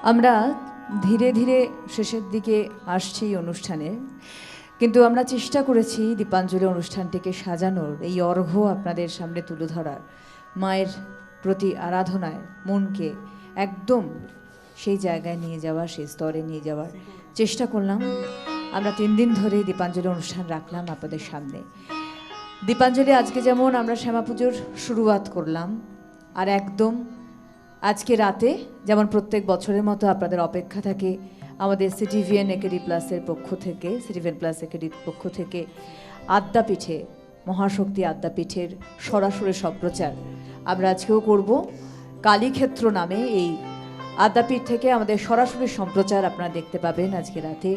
আমরা ধীরে ধীরে শেষের দিকে আসছি এই অনুষ্ঠানের, কিন্তু আমরা চেষ্টা করেছি দীপাঞ্জলি অনুষ্ঠানটিকে সাজানোর, এই অর্ঘ্য আপনাদের সামনে তুলে ধরার, মায়ের প্রতি আরাধনায় মনকে একদম সেই জায়গায় নিয়ে যাওয়া, সেই স্তরে নিয়ে যাওয়ার চেষ্টা করলাম। আমরা 3 দিন ধরে দীপাঞ্জলি অনুষ্ঠান রাখলাম আপনাদের সামনে। দীপাঞ্জলি আজকে যেমন আমরা শ্যামা পুজোর শুরুয়াত করলাম, আর একদম আজকে রাতে যেমন প্রত্যেক বছরের মতো আপনাদের অপেক্ষা থাকে আমাদের সিটিভিএন একেডি প্লাসের পক্ষ থেকে, সিটিভিএন প্লাস একেডির পক্ষ থেকে আদ্যাপীঠে, মহাশক্তি আদ্যাপীঠের সরাসরি সম্প্রচার আমরা আজকেও করব। কালীক্ষেত্র নামে এই আদ্যাপীঠ থেকে আমাদের সরাসরি সম্প্রচার আপনারা দেখতে পাবেন আজকে রাতে,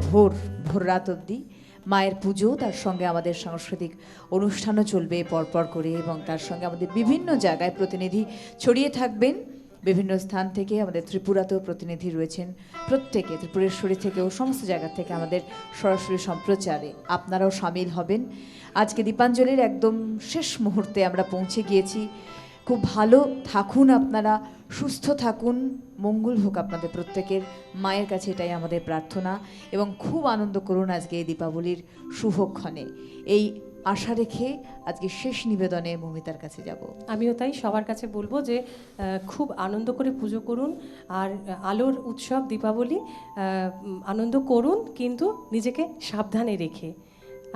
ভোর রাত অবধি মায়ের পুজো, তার সঙ্গে আমাদের সাংস্কৃতিক অনুষ্ঠানও চলবে পরপর করে, এবং তার সঙ্গে আমাদের বিভিন্ন জায়গায় প্রতিনিধি ছড়িয়ে থাকবেন। বিভিন্ন স্থান থেকে আমাদের ত্রিপুরাতেও প্রতিনিধি রয়েছেন, প্রত্যেকে ত্রিপুরেশ্বরী থেকেও সমস্ত জায়গা থেকে আমাদের সরাসরি সম্প্রচারে আপনারাও সামিল হবেন। আজকে দীপাঞ্জলির একদম শেষ মুহূর্তে আমরা পৌঁছে গিয়েছি। খুব ভালো থাকুন আপনারা, সুস্থ থাকুন, মঙ্গল হোক আপনাদের প্রত্যেকের, মায়ের কাছে এটাই আমাদের প্রার্থনা, এবং খুব আনন্দ করুন আজকে এই দীপাবলির শুভক্ষণে। এই আশা রেখে আজকে শেষ নিবেদনে মৌমিতার কাছে যাব। আমিও তাই সবার কাছে বলবো যে খুব আনন্দ করে পুজো করুন, আর আলোর উৎসব দীপাবলি, আনন্দ করুন কিন্তু নিজেকে সাবধানে রেখে।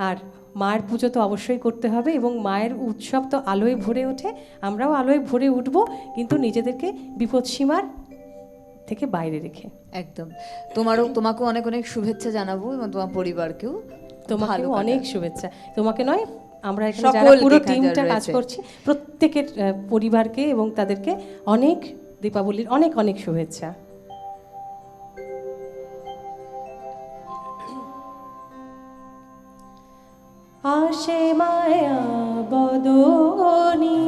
আর মায়ের পুজো তো অবশ্যই করতে হবে, এবং মায়ের উৎসব তো আলোয় ভরে ওঠে, আমরাও আলোয় ভরে উঠব, কিন্তু নিজেদেরকে বিপদসীমার থেকে বাইরে রেখে। একদম। তোমাকেও অনেক অনেক শুভেচ্ছা জানাবো, এবং তোমার পরিবারকেও তোমাকেও অনেক শুভেচ্ছা। তোমাকে নয়, আমরা এখানে সকল যারা পুরো এখানে টিমটা যারা কাজ রয়েছে। করছি প্রত্যেকের পরিবারকে এবং তাদেরকে অনেক দীপাবলির অনেক অনেক শুভেচ্ছা। আসে মায়া বদনী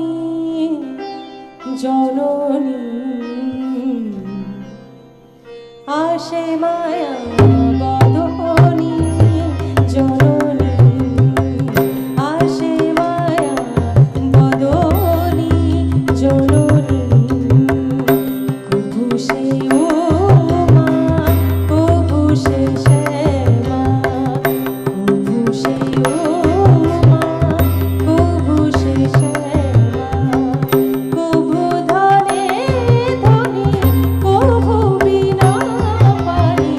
জননী, আসে মায়া বদনী জননী, আসে মায়া বদনী জননী, কভু সে উমা, কভু সে শ্যামা, কভু সে উমা, কভু সে শ্যামা, কভু ধনে ধনি, কভু বিনা পানি,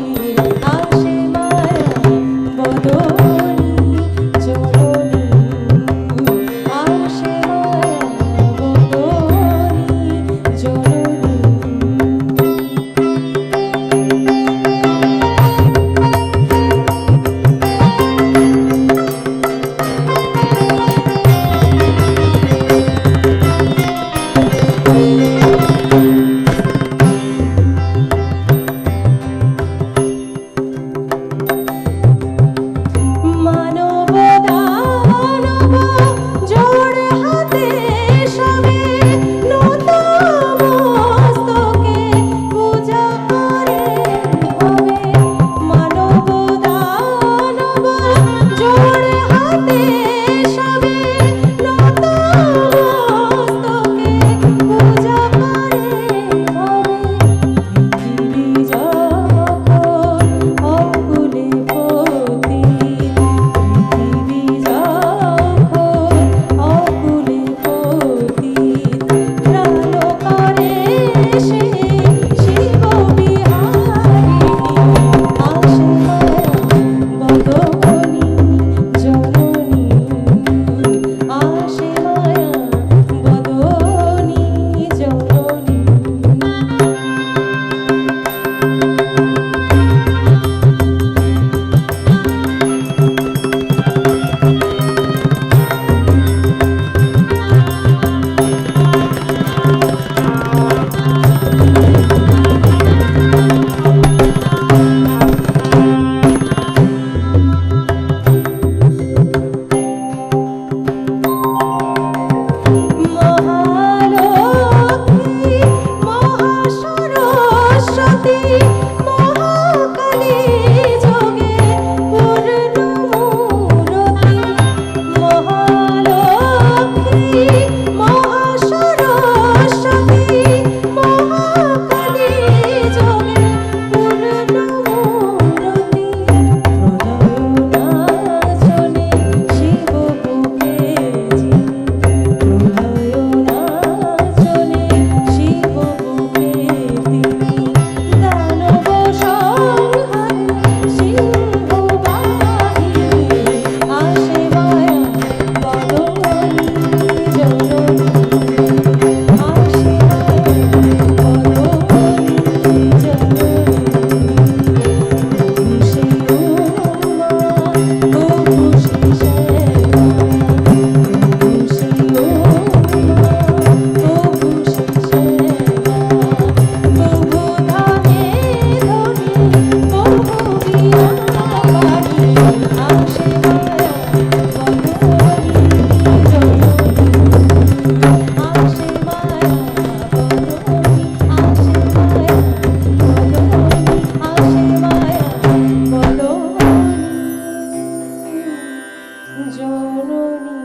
জননী